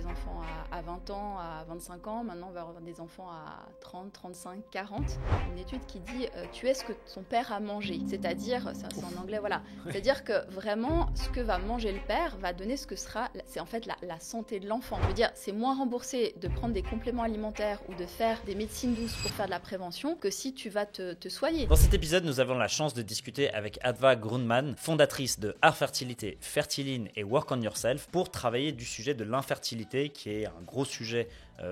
enfants à 20 ans, à 25 ans. Maintenant, on va avoir des enfants à 30, 35, 40. Une étude qui dit tu es ce que ton père a mangé. C'est-à-dire, c'est en anglais, voilà. C'est-à-dire que vraiment, ce que va manger le père va donner ce que sera, c'est en fait la santé de l'enfant. Je veux dire, c'est moins remboursé de prendre des compléments alimentaires ou de faire des médecines douces pour faire de la prévention que si tu vas te soigner. Dans cet épisode, nous avons la chance de discuter avec Adva Grundmann, fondatrice de Art Fertilité, Fertiline et Work on Yourself, pour travailler du sujet de l'infertilité, qui est un gros sujet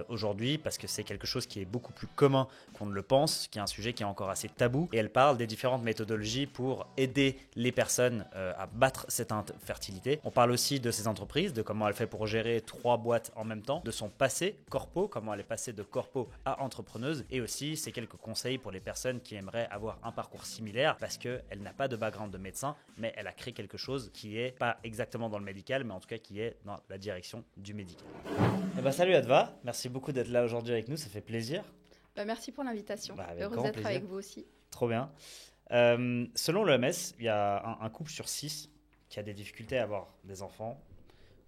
aujourd'hui, parce que c'est quelque chose qui est beaucoup plus commun qu'on ne le pense, qui est un sujet qui est encore assez tabou. Et elle parle des différentes méthodologies pour aider les personnes à battre cette infertilité. On parle aussi de ses entreprises, de comment elle fait pour gérer 3 boîtes en même temps, de son passé corpo, comment elle est passée de corpo à entrepreneuse, et aussi ses quelques conseils pour les personnes qui aimeraient avoir un parcours similaire, parce qu'elle n'a pas de background de médecin, mais elle a créé quelque chose qui est pas exactement dans le médical, mais en tout cas qui est dans la direction du médical. Eh ben, salut Adva, merci beaucoup d'être là aujourd'hui avec nous, ça fait plaisir. Merci pour l'invitation. Heureuse d'être plaisir. avec vous aussi. Trop bien. Selon l'OMS, il y a un couple sur 6 qui a des difficultés à avoir des enfants.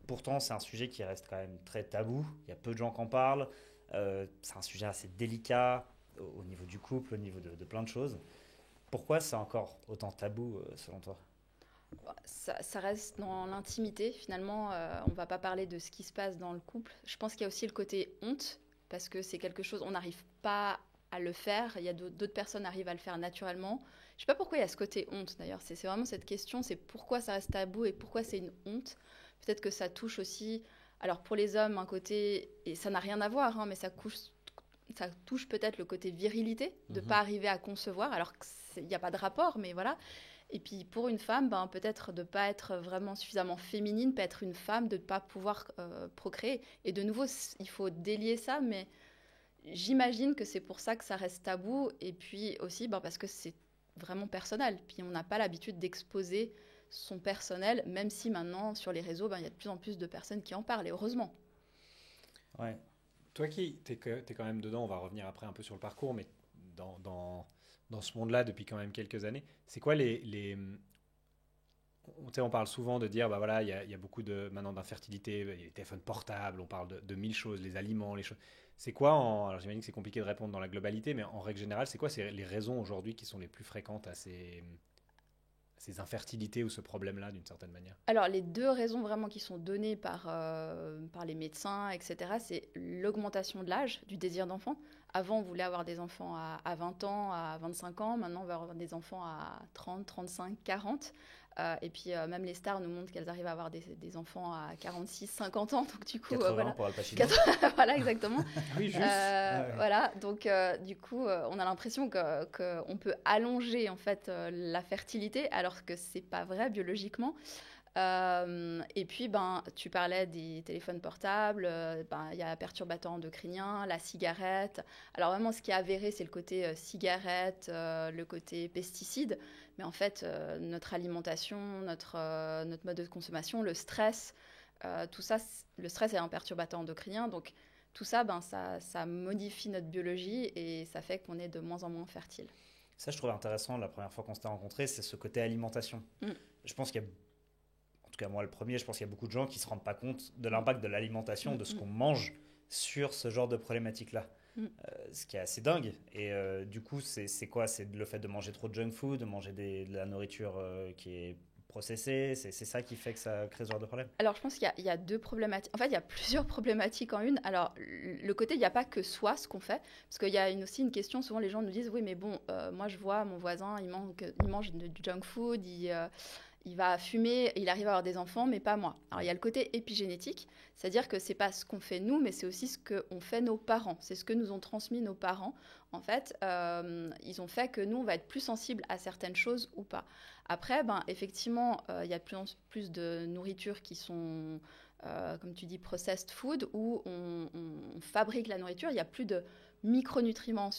Pourtant, c'est un sujet qui reste quand même très tabou. Il y a peu de gens qui en parlent. C'est un sujet assez délicat au niveau du couple, au niveau de plein de choses. Pourquoi c'est encore autant tabou selon toi ? Ça reste dans l'intimité. Finalement, on ne va pas parler de ce qui se passe dans le couple. Je pense qu'il y a aussi le côté honte, parce que c'est quelque chose, on n'arrive pas à le faire. Il y a d'autres personnes qui arrivent à le faire naturellement. Je ne sais pas pourquoi il y a ce côté honte, d'ailleurs. C'est vraiment cette question, c'est pourquoi ça reste tabou et pourquoi c'est une honte. Peut-être que ça touche aussi, alors pour les hommes, un côté, et ça n'a rien à voir, mais ça touche peut-être le côté virilité, de ne pas arriver à concevoir, alors qu'il n'y a pas de rapport, mais voilà. Et puis pour une femme, peut-être de ne pas être vraiment suffisamment féminine, pas être une femme, de ne pas pouvoir procréer. Et de nouveau, il faut délier ça, mais j'imagine que c'est pour ça que ça reste tabou. Et puis aussi parce que c'est vraiment personnel. Puis on n'a pas l'habitude d'exposer son personnel, même si maintenant, sur les réseaux, il y a de plus en plus de personnes qui en parlent, et heureusement. Ouais. Toi qui t'es quand même dedans, on va revenir après un peu sur le parcours, mais dans ce monde-là depuis quand même quelques années, c'est quoi on parle souvent de dire, voilà, il y a beaucoup maintenant d'infertilité, il y a les téléphones portables, on parle de 1000 choses, les aliments, les choses. C'est quoi, alors j'imagine que c'est compliqué de répondre dans la globalité, mais en règle générale, c'est quoi les raisons aujourd'hui qui sont les plus fréquentes à ces infertilités ou ce problème-là, d'une certaine manière? Alors, les 2 raisons vraiment qui sont données par les médecins, etc., c'est l'augmentation de l'âge du désir d'enfant. Avant, on voulait avoir des enfants à 20 ans, à 25 ans. Maintenant, on va avoir des enfants à 30, 35, 40. Et puis, même les stars nous montrent qu'elles arrivent à avoir des enfants à 46, 50 ans. Donc, du coup, 80 voilà. pour Al Pacino. Voilà, exactement. Oui, juste. Voilà, donc du coup, on a l'impression qu'on peut allonger en fait la fertilité, alors que c'est pas vrai biologiquement. Et puis, tu parlais des téléphones portables, il y a perturbateurs endocriniens, la cigarette. Alors vraiment, ce qui est avéré, c'est le côté cigarette, le côté pesticides. Mais en fait, notre alimentation, notre mode de consommation, le stress, tout ça, le stress est un perturbateur endocrinien. Donc, tout ça, ça modifie notre biologie et ça fait qu'on est de moins en moins fertile. Ça, je trouvais intéressant la première fois qu'on s'était rencontrés, c'est ce côté alimentation. Je pense qu'il y a, en tout cas moi le premier, je pense qu'il y a beaucoup de gens qui ne se rendent pas compte de l'impact de l'alimentation, de ce qu'on mange sur ce genre de problématique-là. Ce qui est assez dingue. Et du coup, c'est quoi ? C'est le fait de manger trop de junk food, de manger de la nourriture qui est processée, c'est ça qui fait que ça crée ce genre de problème? Alors, je pense qu'il y a 2 problématiques. En fait, il y a plusieurs problématiques en une. Alors, le côté, il n'y a pas que soi, ce qu'on fait. Parce qu'il y a aussi une question, souvent les gens nous disent, oui, mais bon, moi je vois mon voisin, il mange du junk food, il va fumer, il arrive à avoir des enfants, mais pas moi. Alors, il y a le côté épigénétique, c'est-à-dire que c'est pas ce qu'on fait nous, mais c'est aussi ce qu'ont fait nos parents. C'est ce que nous ont transmis nos parents. En fait, ils ont fait que nous, on va être plus sensibles à certaines choses ou pas. Après, effectivement, il y a de plus en plus de nourriture qui sont, comme tu dis, processed food, où on fabrique la nourriture. Il n'y a plus de micronutriments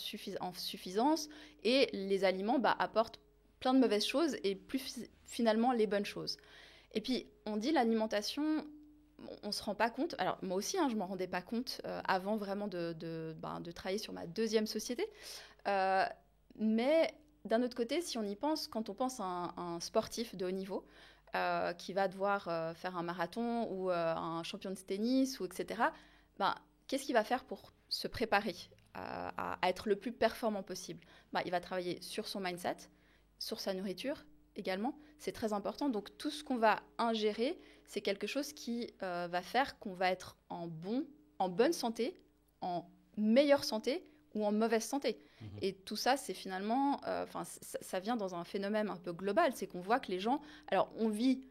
en suffisance et les aliments apportent plein de mauvaises choses et plus finalement les bonnes choses. Et puis, on dit l'alimentation, on ne se rend pas compte. Alors, moi aussi, je ne m'en rendais pas compte avant vraiment de travailler sur ma 2e société. Mais d'un autre côté, si on y pense, quand on pense à un sportif de haut niveau, qui va devoir faire un marathon ou un champion de tennis, ou etc., ben, qu'est-ce qu'il va faire pour se préparer à être le plus performant possible? Ben, il va travailler sur son mindset, sur sa nourriture également. C'est très important. Donc, tout ce qu'on va ingérer, c'est quelque chose qui va faire qu'on va être en bonne santé, en meilleure santé ou en mauvaise santé. Et tout ça, c'est finalement, ça vient dans un phénomène un peu global, c'est qu'on voit que les gens, alors on vit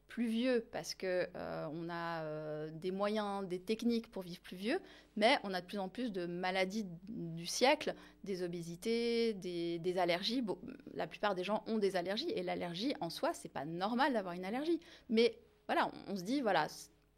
plus vieux parce que on a des moyens, des techniques pour vivre plus vieux, mais on a de plus en plus de maladies du siècle, des obésités, des allergies. Bon, la plupart des gens ont des allergies, et l'allergie en soi, c'est pas normal d'avoir une allergie. Mais voilà, on se dit, voilà,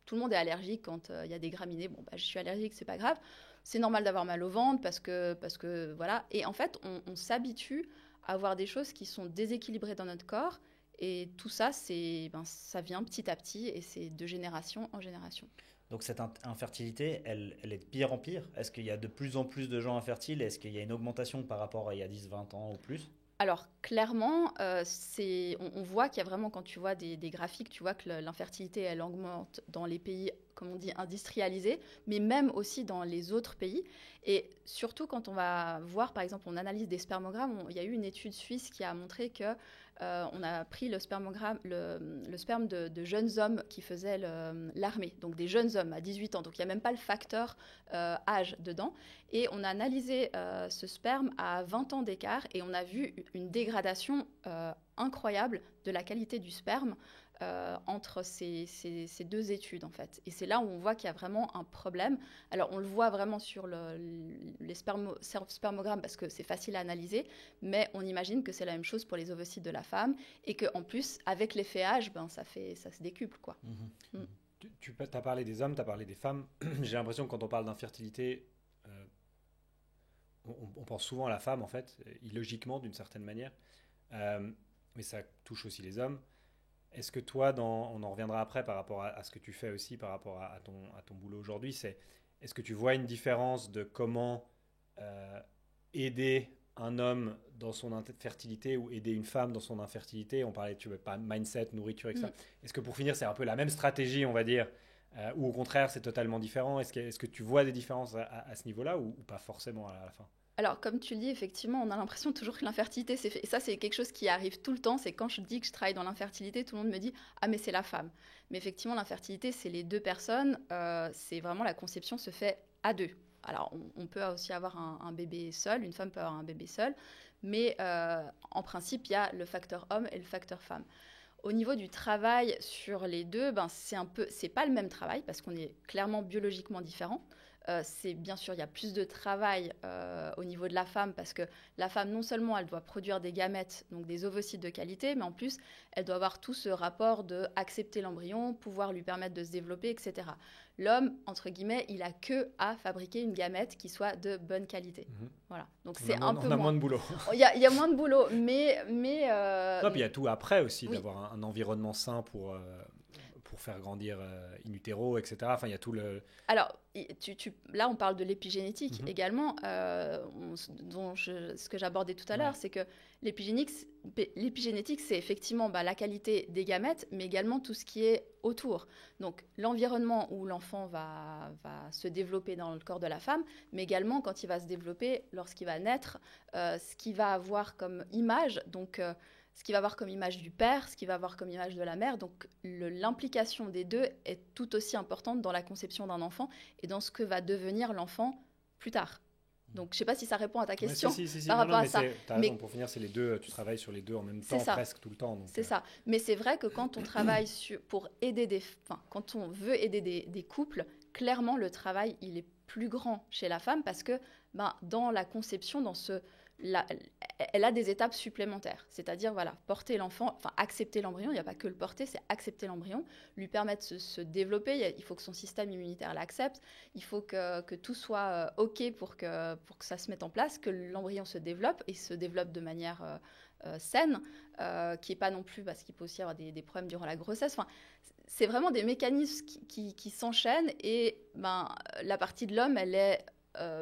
tout le monde est allergique quand il y a des graminées. Bon, bah, je suis allergique, c'est pas grave. C'est normal d'avoir mal au ventre parce que voilà. Et en fait, on s'habitue à avoir des choses qui sont déséquilibrées dans notre corps. Et tout ça, ça vient petit à petit, et c'est de génération en génération. Donc cette infertilité, elle est de pire en pire? Est-ce qu'il y a de plus en plus de gens infertiles? Est-ce qu'il y a une augmentation par rapport à il y a 10, 20 ans ou plus? Alors, clairement, on voit qu'il y a vraiment, quand tu vois des graphiques, tu vois que l'infertilité, elle augmente dans les pays, comme on dit, industrialisés, mais même aussi dans les autres pays. Et surtout, quand on va voir, par exemple, on analyse des spermogrammes, il y a eu une étude suisse qui a montré que on a pris le spermogramme, le sperme de jeunes hommes qui faisaient l'armée, donc des jeunes hommes à 18 ans, donc il n'y a même pas le facteur âge dedans, et on a analysé ce sperme à 20 ans d'écart, et on a vu une dégradation incroyable de la qualité du sperme entre ces deux études, en fait. Et c'est là où on voit qu'il y a vraiment un problème. Alors, on le voit vraiment sur les spermogrammes parce que c'est facile à analyser, mais on imagine que c'est la même chose pour les ovocytes de la femme, et qu'en plus, avec l'effet âge, ça se décuple, quoi. Tu as parlé des hommes, tu as parlé des femmes. J'ai l'impression que quand on parle d'infertilité, on pense souvent à la femme, en fait, illogiquement, d'une certaine manière. Mais ça touche aussi les hommes. Est-ce que toi, on en reviendra après par rapport à ce que tu fais aussi, par rapport à ton boulot aujourd'hui, est-ce que tu vois une différence de comment aider un homme dans son infertilité ou aider une femme dans son infertilité? On parlait, tu veux pas, mindset, nourriture, etc. Est-ce que pour finir, c'est un peu la même stratégie, on va dire, ou au contraire, c'est totalement différent? Est-ce que tu vois des différences à ce niveau-là, ou pas forcément à la fin? Alors, comme tu le dis, effectivement, on a l'impression toujours que l'infertilité, c'est fait. Et ça, c'est quelque chose qui arrive tout le temps. C'est quand je dis que je travaille dans l'infertilité, tout le monde me dit « Ah, mais c'est la femme ». Mais effectivement, l'infertilité, c'est les deux personnes. C'est vraiment, la conception se fait à deux. Alors, on peut aussi avoir un bébé seul, une femme peut avoir un bébé seul. Mais en principe, il y a le facteur homme et le facteur femme. Au niveau du travail sur les deux, c'est pas le même travail parce qu'on est clairement biologiquement différents. C'est bien sûr, il y a plus de travail au niveau de la femme parce que la femme, non seulement elle doit produire des gamètes, donc des ovocytes de qualité, mais en plus, elle doit avoir tout ce rapport de accepter l'embryon, pouvoir lui permettre de se développer, etc. L'homme, entre guillemets, il a que à fabriquer une gamète qui soit de bonne qualité. Voilà. Donc c'est un peu moins. On a moins de boulot. Il y a moins de boulot, mais non, puis il y a tout après aussi, d'avoir un environnement sain pour faire grandir in utero, etc. Enfin, il y a tout le... Alors, là, on parle de l'épigénétique également, ce que j'abordais tout à l'heure, c'est que l'épigénétique, c'est effectivement la qualité des gamètes, mais également tout ce qui est autour. Donc, l'environnement où l'enfant va se développer dans le corps de la femme, mais également quand il va se développer lorsqu'il va naître, ce qu'il va avoir comme image, donc... ce qu'il va avoir comme image du père, ce qu'il va avoir comme image de la mère. Donc l'implication des deux est tout aussi importante dans la conception d'un enfant et dans ce que va devenir l'enfant plus tard. Donc je ne sais pas si ça répond à ta question par rapport à ça. Mais pour finir, c'est les deux, tu travailles sur les deux en même temps, presque tout le temps. C'est ça. Mais c'est vrai que quand on travaille pour aider quand on veut aider des couples, clairement le travail il est plus grand chez la femme parce que dans la conception, elle a des étapes supplémentaires, c'est-à-dire porter l'enfant, accepter l'embryon, il n'y a pas que le porter, c'est accepter l'embryon, lui permettre de se développer, il faut que son système immunitaire l'accepte, il faut que tout soit OK pour que ça se mette en place, que l'embryon se développe et se développe de manière saine, qui n'est pas non plus, parce qu'il peut aussi y avoir des problèmes durant la grossesse. C'est vraiment des mécanismes qui s'enchaînent et la partie de l'homme, elle est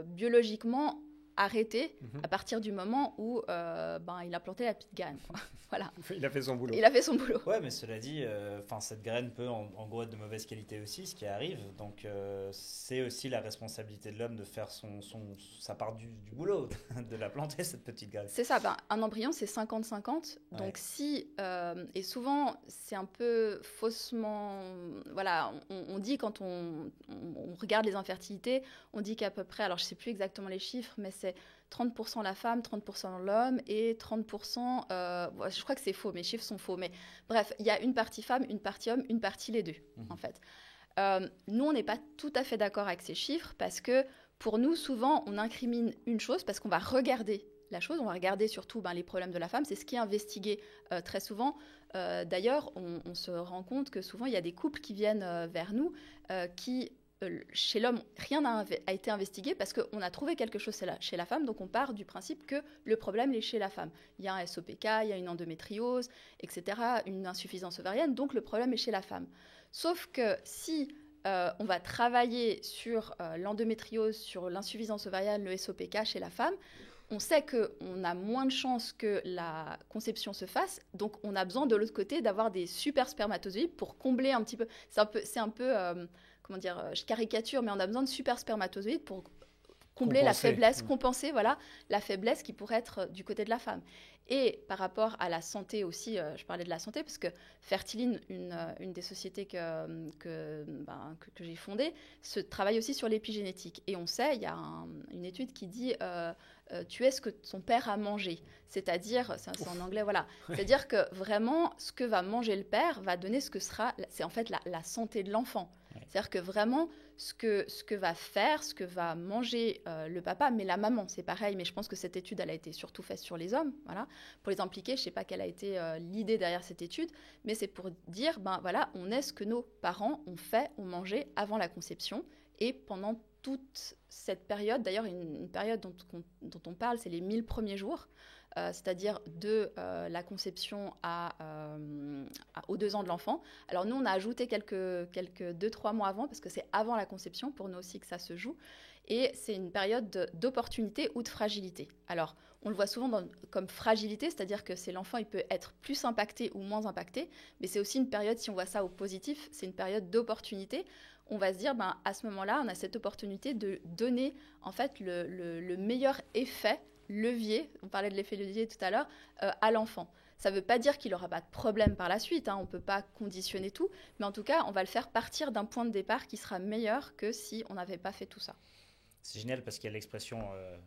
biologiquement arrêté à partir du moment où il a planté la petite graine. Voilà. Il a fait son boulot. Il a fait son boulot. Ouais, mais cela dit, cette graine peut en gros être de mauvaise qualité aussi, ce qui arrive. Donc, c'est aussi la responsabilité de l'homme de faire sa part du boulot, de la planter, cette petite graine. C'est ça, un embryon, c'est 50-50. Ouais. Donc, et souvent, c'est un peu faussement. Voilà, on dit quand on regarde les infertilités, on dit qu'à peu près, alors je ne sais plus exactement les chiffres, mais c'est 30% la femme, 30% l'homme et 30%, je crois que c'est faux, mes chiffres sont faux, mais bref, il y a une partie femme, une partie homme, une partie les deux, en fait. Nous, on n'est pas tout à fait d'accord avec ces chiffres parce que pour nous, souvent, on incrimine une chose parce qu'on va regarder la chose, on va regarder surtout les problèmes de la femme, c'est ce qui est investigué très souvent. D'ailleurs, on se rend compte que souvent, il y a des couples qui viennent vers nous qui... chez l'homme, rien n'a été investigué parce qu'on a trouvé quelque chose chez la femme, donc on part du principe que le problème est chez la femme. Il y a un SOPK, il y a une endométriose, etc., une insuffisance ovarienne, donc le problème est chez la femme. Sauf que si on va travailler sur l'endométriose, sur l'insuffisance ovarienne, le SOPK chez la femme, on sait qu'on a moins de chances que la conception se fasse, donc on a besoin de l'autre côté d'avoir des super spermatozoïdes pour combler un petit peu. C'est un peu comment dire, je caricature, mais on a besoin de super spermatozoïdes pour combler la faiblesse, compenser la faiblesse qui pourrait être du côté de la femme. Et par rapport à la santé aussi, je parlais de la santé parce que Fertiline, une des sociétés que j'ai fondées, se travaille aussi sur l'épigénétique. Et on sait, il y a une étude qui dit tu es ce que son père a mangé. C'est-à-dire, c'est en anglais, voilà. C'est-à-dire que vraiment, ce que va manger le père va donner ce que sera, c'est en fait la santé de l'enfant. C'est-à-dire que vraiment, ce que va faire, ce que va manger le papa, mais la maman, c'est pareil. Mais je pense que cette étude, elle a été surtout faite sur les hommes, voilà, pour les impliquer. Je ne sais pas quelle a été l'idée derrière cette étude, mais c'est pour dire, on est ce que nos parents ont fait, ont mangé avant la conception et pendant toute cette période. D'ailleurs, une période dont on parle, c'est les 1000 premiers jours. C'est-à-dire de la conception aux 2 ans de l'enfant. Alors nous, on a ajouté quelques 2-3 mois avant, parce que c'est avant la conception, pour nous aussi que ça se joue. Et c'est une période d'opportunité ou de fragilité. Alors, on le voit souvent comme fragilité, c'est-à-dire que c'est l'enfant, il peut être plus impacté ou moins impacté, mais c'est aussi une période, si on voit ça au positif, c'est une période d'opportunité. On va se dire, à ce moment-là, on a cette opportunité de donner en fait le meilleur effet levier, on parlait de l'effet levier tout à l'heure, à l'enfant. Ça ne veut pas dire qu'il n'aura pas de problème par la suite, on ne peut pas conditionner tout, mais en tout cas, on va le faire partir d'un point de départ qui sera meilleur que si on n'avait pas fait tout ça. C'est génial parce qu'il y a l'expression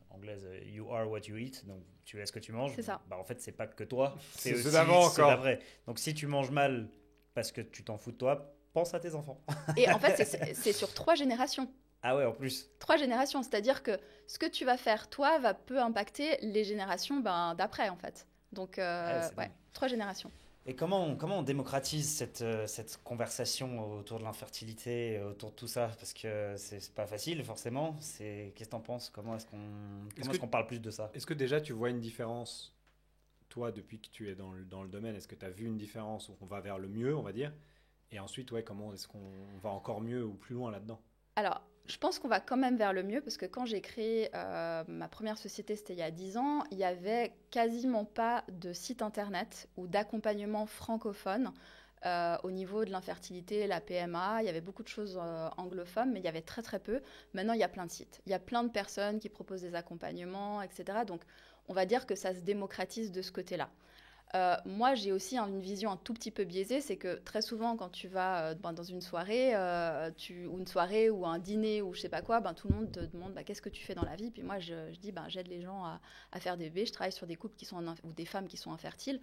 anglaise « you are what you eat », donc tu es ce que tu manges. C'est ça. En fait, c'est pas que toi, c'est aussi d'avant encore. la vraie. Donc si tu manges mal parce que tu t'en fous de toi, pense à tes enfants. Et en fait, c'est sur 3 générations. Ah ouais, en plus. 3 générations, c'est-à-dire que ce que tu vas faire, toi, peut impacter les générations d'après, en fait. Donc, 3 générations. Et comment on démocratise cette conversation autour de l'infertilité, autour de tout ça? Parce que c'est pas facile, forcément. Qu'est-ce que t'en penses? Comment est-ce qu'on parle plus de ça? Est-ce que déjà, tu vois une différence, toi, depuis que tu es dans le domaine? Est-ce que tu as vu une différence où on va vers le mieux, on va dire? Et ensuite, comment est-ce qu'on va encore mieux ou plus loin là-dedans? Alors, je pense qu'on va quand même vers le mieux parce que quand j'ai créé ma première société, c'était il y a 10 ans, il n'y avait quasiment pas de site internet ou d'accompagnement francophone au niveau de l'infertilité, la PMA. Il y avait beaucoup de choses anglophones, mais il y avait très très peu. Maintenant, il y a plein de sites. Il y a plein de personnes qui proposent des accompagnements, etc. Donc, on va dire que ça se démocratise de ce côté-là. Moi, j'ai aussi une vision un tout petit peu biaisée, c'est que très souvent, quand tu vas dans une soirée, ou une soirée ou un dîner ou je sais pas quoi, tout le monde te demande qu'est-ce que tu fais dans la vie. Puis moi, je dis j'aide les gens à faire des bébés, je travaille sur des couples ou des femmes qui sont infertiles.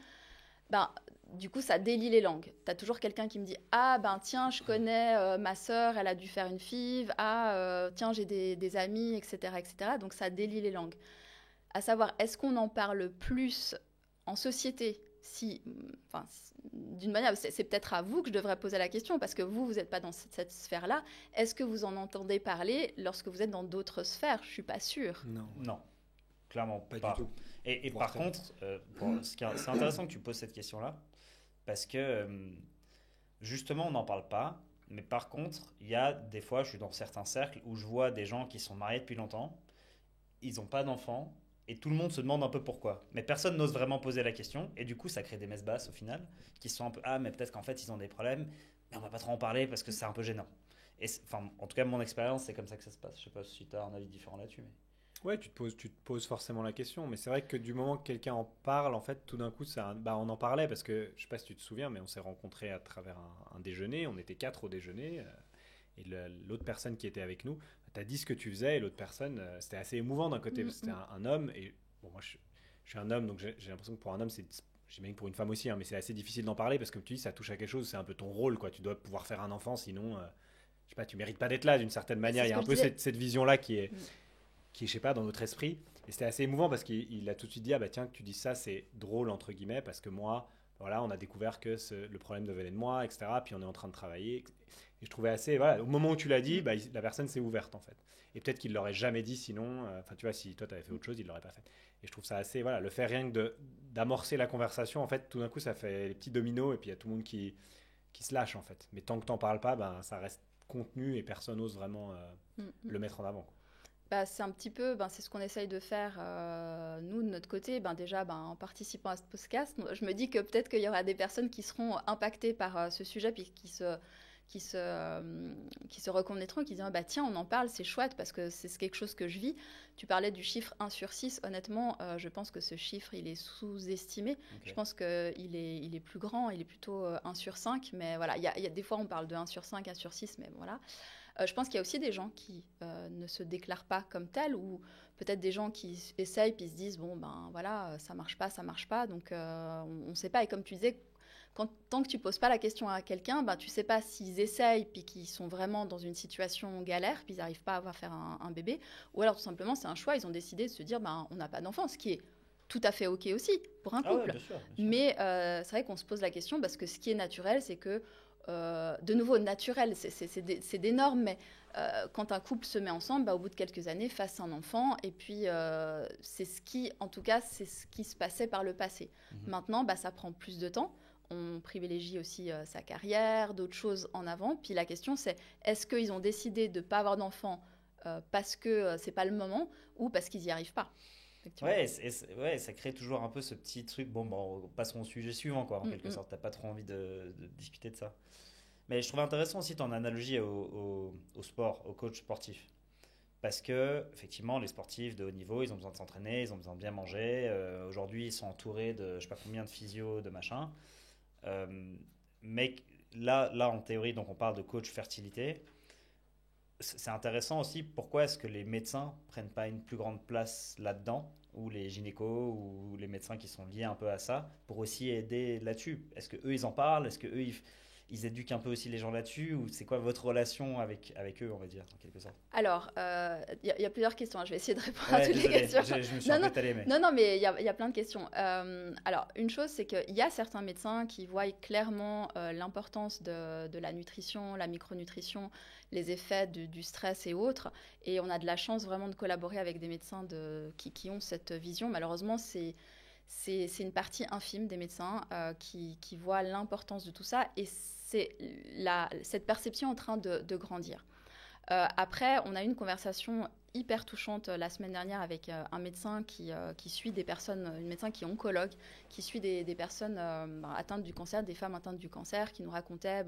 Du coup, ça délie les langues. Tu as toujours quelqu'un qui me dit tiens, je connais ma sœur, elle a dû faire une FIV. Tiens, j'ai des amis, etc., etc. Donc, ça délie les langues. À savoir, est-ce qu'on en parle plus en société, d'une manière, c'est peut-être à vous que je devrais poser la question, parce que vous n'êtes pas dans cette sphère-là. Est-ce que vous en entendez parler lorsque vous êtes dans d'autres sphères? Je ne suis pas sûre. Non, clairement pas. Du tout. Et par contre, c'est intéressant que tu poses cette question-là, parce que justement, on n'en parle pas, mais par contre, il y a des fois, je suis dans certains cercles où je vois des gens qui sont mariés depuis longtemps, ils n'ont pas d'enfants et tout le monde se demande un peu pourquoi. Mais personne n'ose vraiment poser la question et du coup, ça crée des messes basses au final qui sont un peu mais peut-être qu'en fait, ils ont des problèmes, mais on va pas trop en parler parce que c'est un peu gênant. Et en tout cas, mon expérience, c'est comme ça que ça se passe. Je sais pas si tu as un avis différent là-dessus. Mais... Ouais, tu te poses forcément la question, mais c'est vrai que du moment que quelqu'un en parle, en fait, tout d'un coup, on en parlait parce que, je sais pas si tu te souviens, mais on s'est rencontrés à travers un déjeuner, on était 4 au déjeuner, et l'autre personne qui était avec nous, t'as dit ce que tu faisais, et l'autre personne, c'était assez émouvant d'un côté, parce que c'était un homme, et bon, moi je suis un homme, donc j'ai l'impression que pour un homme, j'imagine pour une femme aussi, hein, mais c'est assez difficile d'en parler, parce que comme tu dis, ça touche à quelque chose, c'est un peu ton rôle, quoi, tu dois pouvoir faire un enfant, sinon, je sais pas, tu mérites pas d'être là d'une certaine manière, il y a un peu cette vision-là qui est, je sais pas, dans notre esprit. Et c'était assez émouvant parce qu'il a tout de suite dit, ah bah tiens, que tu dis ça, c'est drôle, entre guillemets, parce que moi, voilà, on a découvert que le problème venait de moi, etc. Puis on est en train de travailler. Et je trouvais assez, voilà, au moment où tu l'as dit, bah, la personne s'est ouverte, en fait. Et peut-être qu'il l'aurait jamais dit sinon, enfin, tu vois, si toi, tu avais fait autre chose, il l'aurait pas fait. Et je trouve ça assez, voilà, le fait rien que d'amorcer la conversation, en fait, tout d'un coup, ça fait les petits dominos et puis il y a tout le monde qui se lâche, en fait. Mais tant que t'en parles pas, ben, ça reste contenu et personne n'ose vraiment le mettre en avant, quoi. Bah, c'est un petit peu, c'est ce qu'on essaye de faire, nous, de notre côté. Déjà, en participant à ce podcast, je me dis que peut-être qu'il y aura des personnes qui seront impactées par ce sujet, puis qui se reconnaîtront, qui diront, tiens, on en parle, c'est chouette, parce que c'est quelque chose que je vis. Tu parlais du chiffre 1 sur 6. Honnêtement, je pense que ce chiffre, il est sous-estimé. Okay. Je pense qu'il est plus grand, il est plutôt 1 sur 5. Mais voilà, il y a des fois, on parle de 1 sur 5, 1 sur 6, mais voilà. Je pense qu'il y a aussi des gens qui ne se déclarent pas comme tels, ou peut-être des gens qui essayent puis se disent voilà, ça marche pas, donc on ne sait pas. Et comme tu disais, tant que tu poses pas la question à quelqu'un, tu sais pas s'ils essayent puis qu'ils sont vraiment dans une situation galère puis ils n'arrivent pas à faire un bébé, ou alors tout simplement c'est un choix, ils ont décidé de se dire on n'a pas d'enfant, ce qui est tout à fait ok aussi pour un couple. Ouais, bien sûr. Mais c'est vrai qu'on se pose la question parce que ce qui est naturel, c'est que de nouveau, naturel, c'est des normes, mais quand un couple se met ensemble, au bout de quelques années, fasse un enfant, et puis c'est ce qui se passait par le passé. Maintenant, ça prend plus de temps. On privilégie aussi sa carrière, d'autres choses en avant. Puis la question, c'est est-ce qu'ils ont décidé de ne pas avoir d'enfant parce que c'est pas le moment, ou parce qu'ils n'y arrivent pas? Ouais, ça crée toujours un peu ce petit truc. Passons au sujet suivant, quoi, en quelque sorte. T'as pas trop envie de discuter de ça. Mais je trouve intéressant aussi ton analogie au sport, au coach sportif. Parce que, effectivement, les sportifs de haut niveau, ils ont besoin de s'entraîner, ils ont besoin de bien manger. Aujourd'hui, ils sont entourés de je sais pas combien de physio, de machin. Mais là, en théorie, donc on parle de coach fertilité. C'est intéressant aussi, pourquoi est-ce que les médecins prennent pas une plus grande place là-dedans, ou les gynécos, ou les médecins qui sont liés un peu à ça, pour aussi aider là-dessus? Est-ce qu'eux, ils en parlent? Est-ce qu'eux, ils éduquent un peu aussi les gens là-dessus? Ou c'est quoi votre relation avec eux, on va dire, en quelque sorte? Alors, y a plusieurs questions. Je vais essayer de répondre à toutes les questions. Je me suis un peu étalé, mais... Non, mais il y a plein de questions. Alors, une chose, c'est qu'il y a certains médecins qui voient clairement l'importance de la nutrition, la micronutrition, les effets du stress et autres. Et on a de la chance vraiment de collaborer avec des médecins qui ont cette vision. Malheureusement, c'est une partie infime des médecins qui voient l'importance de tout ça, et c'est cette perception en train de grandir. Après, on a eu une conversation hyper touchante la semaine dernière avec un médecin qui suit des personnes, un médecin qui est oncologue, qui suit des personnes atteintes du cancer, des femmes atteintes du cancer, qui nous racontait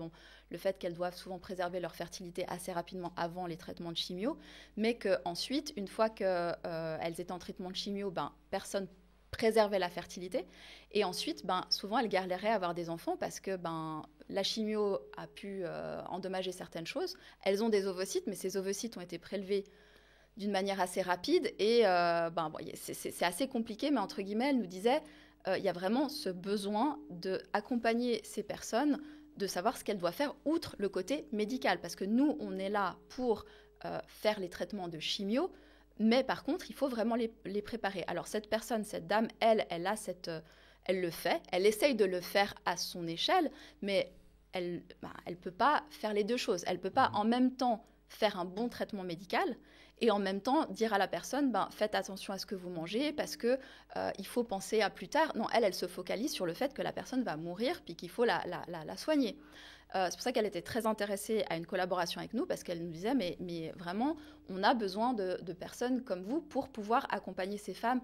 le fait qu'elles doivent souvent préserver leur fertilité assez rapidement avant les traitements de chimio, mais qu'ensuite, une fois qu'elles étaient en traitement de chimio, personne préserver la fertilité, et ensuite souvent elles galéraient à avoir des enfants parce que la chimio a pu endommager certaines choses. Elles ont des ovocytes, mais ces ovocytes ont été prélevés d'une manière assez rapide, et c'est assez compliqué, mais entre guillemets elle nous disait il y a vraiment ce besoin d'accompagner ces personnes, de savoir ce qu'elles doivent faire outre le côté médical, parce que nous on est là pour faire les traitements de chimio. Mais par contre, il faut vraiment les préparer. Alors cette personne, cette dame, elle le fait. Elle essaye de le faire à son échelle, mais elle peut pas faire les deux choses. Elle peut pas en même temps faire un bon traitement médical et en même temps dire à la personne, faites attention à ce que vous mangez parce que il faut penser à plus tard. Non, elle se focalise sur le fait que la personne va mourir puis qu'il faut la soigner. C'est pour ça qu'elle était très intéressée à une collaboration avec nous parce qu'elle nous disait, mais vraiment, on a besoin de personnes comme vous pour pouvoir accompagner ces femmes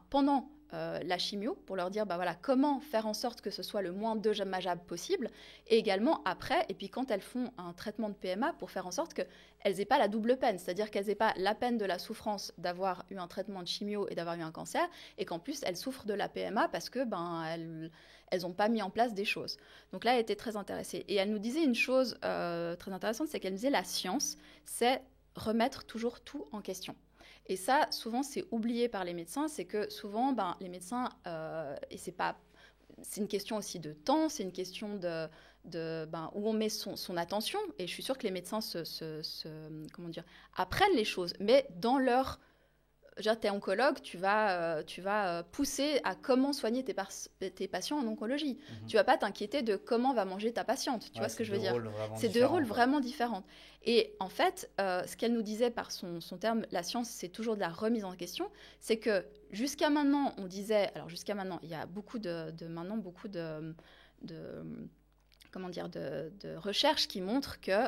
pendant la chimio, pour leur dire voilà, comment faire en sorte que ce soit le moins dommageable possible, et également après, et puis quand elles font un traitement de PMA, pour faire en sorte qu'elles n'aient pas la double peine, c'est-à-dire qu'elles n'aient pas la peine de la souffrance d'avoir eu un traitement de chimio et d'avoir eu un cancer, et qu'en plus elles souffrent de la PMA parce que elles n'ont pas mis en place des choses. Donc là, elle était très intéressée. Et elle nous disait une chose très intéressante, c'est qu'elle nous disait la science, c'est remettre toujours tout en question. Et ça, souvent, c'est oublié par les médecins, c'est que souvent, les médecins, et c'est une question aussi de temps, c'est une question où on met son attention. Et je suis sûre que les médecins apprennent les choses, mais dans leur... Tu es oncologue, tu vas pousser à comment soigner tes patients en oncologie. Tu vas pas t'inquiéter de comment va manger ta patiente. Tu vois ce que je veux dire ? C'est deux rôles vraiment différents. Et en fait, ce qu'elle nous disait par son terme, la science, c'est toujours de la remise en question. C'est que jusqu'à maintenant, on disait... Alors jusqu'à maintenant, il y a beaucoup de recherches qui montrent que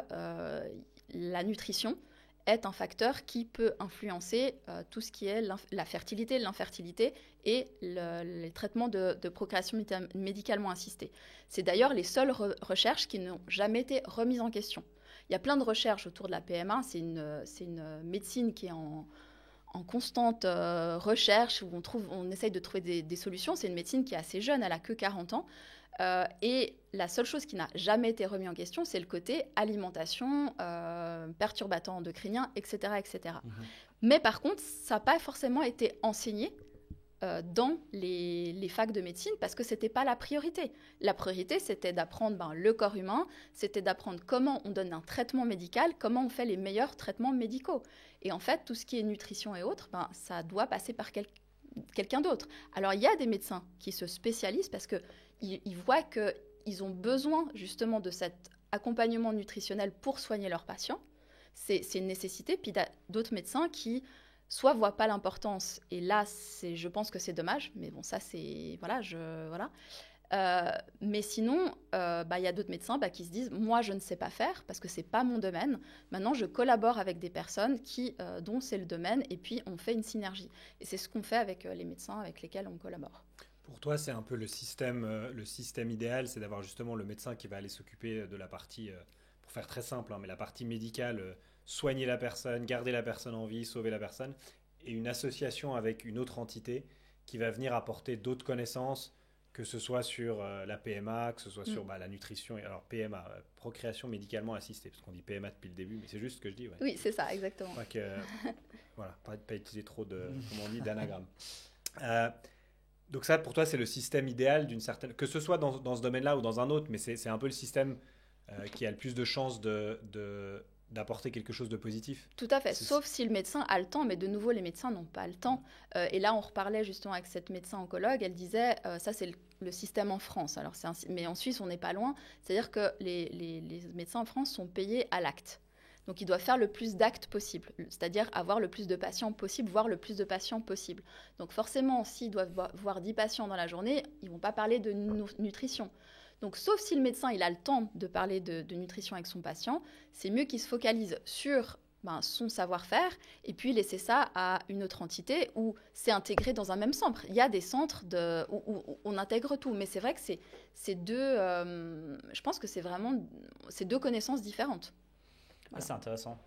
la nutrition est un facteur qui peut influencer tout ce qui est la fertilité, l'infertilité et les traitements de procréation médicalement assistée. C'est d'ailleurs les seules recherches qui n'ont jamais été remises en question. Il y a plein de recherches autour de la PMA, c'est une médecine qui est en constante recherche, où on essaye de trouver des solutions. C'est une médecine qui est assez jeune, elle n'a que 40 ans. Et la seule chose qui n'a jamais été remise en question, c'est le côté alimentation, perturbateurs endocriniens, etc. etc. Mais par contre, ça n'a pas forcément été enseigné dans les facs de médecine parce que ce n'était pas la priorité. La priorité, c'était d'apprendre le corps humain, c'était d'apprendre comment on donne un traitement médical, comment on fait les meilleurs traitements médicaux. Et en fait, tout ce qui est nutrition et autres, ça doit passer par quelqu'un d'autre. Alors, il y a des médecins qui se spécialisent parce qu'ils voient qu'ils ont besoin justement de cet accompagnement nutritionnel pour soigner leurs patients. C'est une nécessité. Puis il y a d'autres médecins qui soit voient pas l'importance, et là, je pense que c'est dommage, mais bon, ça, c'est... Voilà. Mais sinon, y a d'autres médecins qui se disent « Moi, je ne sais pas faire parce que c'est pas mon domaine. Maintenant, je collabore avec des personnes dont c'est le domaine et puis on fait une synergie. » Et c'est ce qu'on fait avec les médecins avec lesquels on collabore. Pour toi, c'est un peu le système idéal, c'est d'avoir justement le médecin qui va aller s'occuper de la partie, pour faire très simple, mais la partie médicale, soigner la personne, garder la personne en vie, sauver la personne, et une association avec une autre entité qui va venir apporter d'autres connaissances, que ce soit sur la PMA, que ce soit sur la nutrition. Alors PMA, procréation médicalement assistée, parce qu'on dit PMA depuis le début, mais c'est juste ce que je dis. Ouais. Oui, c'est ça, exactement. Pas utiliser trop d'anagrammes. Donc ça, pour toi, c'est le système idéal d'une certaine... Que ce soit dans ce domaine-là ou dans un autre, mais c'est un peu le système qui a le plus de chances d'apporter quelque chose de positif. Tout à fait, sauf si le médecin a le temps, mais de nouveau, les médecins n'ont pas le temps. Et là, on reparlait justement avec cette médecin oncologue, elle disait, ça c'est le système en France, alors mais en Suisse, on n'est pas loin, c'est-à-dire que les médecins en France sont payés à l'acte. Donc, ils doivent faire le plus d'actes possible, c'est-à-dire avoir le plus de patients possible, voir le plus de patients possible. Donc, forcément, s'ils doivent voir 10 patients dans la journée, ils ne vont pas parler de nutrition. Donc, sauf si le médecin il a le temps de parler de nutrition avec son patient, c'est mieux qu'il se focalise sur son savoir-faire et puis laisser ça à une autre entité où c'est intégré dans un même centre. Il y a des centres où on intègre tout, mais c'est vrai que c'est deux... je pense que c'est deux connaissances différentes. Voilà. C'est intéressant.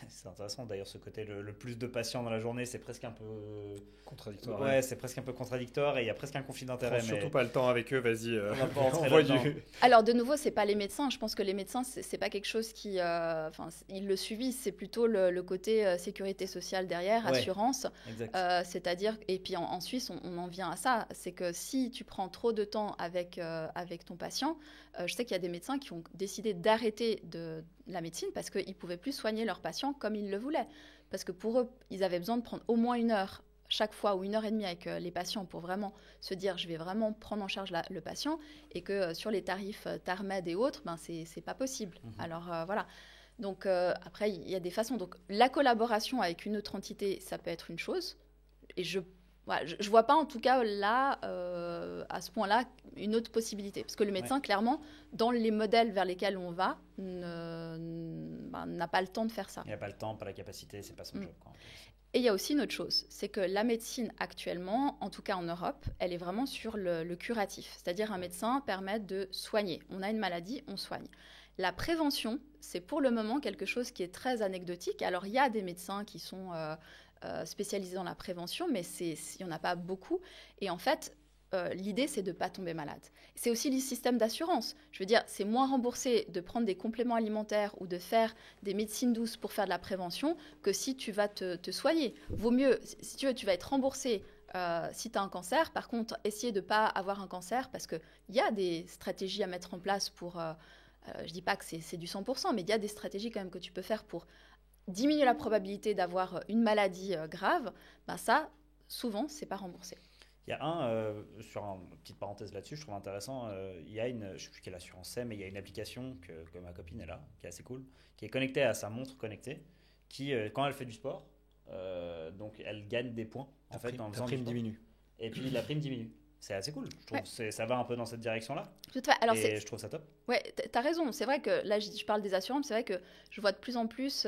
C'est intéressant d'ailleurs ce côté le plus de patients dans la journée, c'est presque un peu contradictoire. Ouais, c'est presque un peu contradictoire et il y a presque un conflit d'intérêts. Surtout pas le temps avec eux, vas-y. Envoie du... Alors de nouveau, c'est pas les médecins. Je pense que les médecins, c'est pas quelque chose qui, ils le subissent. C'est plutôt le côté sécurité sociale derrière, assurance. C'est-à-dire, et puis en Suisse, on en vient à ça. C'est que si tu prends trop de temps avec ton patient, je sais qu'il y a des médecins qui ont décidé d'arrêter de la médecine parce qu'ils ne pouvaient plus soigner leurs patients comme ils le voulaient. Parce que pour eux, ils avaient besoin de prendre au moins 1 heure chaque fois ou 1h30 avec les patients pour vraiment se dire je vais vraiment prendre en charge le patient, et que sur les tarifs TARMED et autres, c'est pas possible. Alors voilà. Donc après, il y a des façons. Donc la collaboration avec une autre entité, ça peut être une chose. Et voilà, je vois pas en tout cas là, à ce point-là, une autre possibilité. Parce que le médecin, clairement, dans les modèles vers lesquels on va, n'a pas le temps de faire ça. Il n'a pas le temps, pas la capacité, c'est pas son job. Quoi. Et il y a aussi une autre chose, c'est que la médecine actuellement, en tout cas en Europe, elle est vraiment sur le curatif. C'est-à-dire un médecin permet de soigner. On a une maladie, on soigne. La prévention, c'est pour le moment quelque chose qui est très anecdotique. Alors il y a des médecins qui sont spécialisés dans la prévention, mais il n'y en a pas beaucoup. Et en fait, l'idée, c'est de ne pas tomber malade. C'est aussi le système d'assurance. Je veux dire, c'est moins remboursé de prendre des compléments alimentaires ou de faire des médecines douces pour faire de la prévention que si tu vas te soigner. Vaut mieux, si tu veux, tu vas être remboursé si tu as un cancer. Par contre, essayer de ne pas avoir un cancer parce qu'il y a des stratégies à mettre en place pour... je ne dis pas que c'est du 100%, mais il y a des stratégies quand même que tu peux faire pour diminuer la probabilité d'avoir une maladie grave. Ben ça, souvent, ce n'est pas remboursé. Il y a sur une petite parenthèse là-dessus, je trouve intéressant, il y a je ne sais plus quelle assurance c'est, mais il y a une application que ma copine est là, qui est assez cool, qui est connectée à sa montre connectée, qui, quand elle fait du sport, donc elle gagne des points en fait, en faisant du sport. Diminue. Et puis la prime diminue. C'est assez cool, je trouve. Ça va un peu dans cette direction-là. Tout à fait. Alors, et je trouve ça top. Ouais, t'as raison. C'est vrai que là, je parle des assurances. C'est vrai que je vois de plus en plus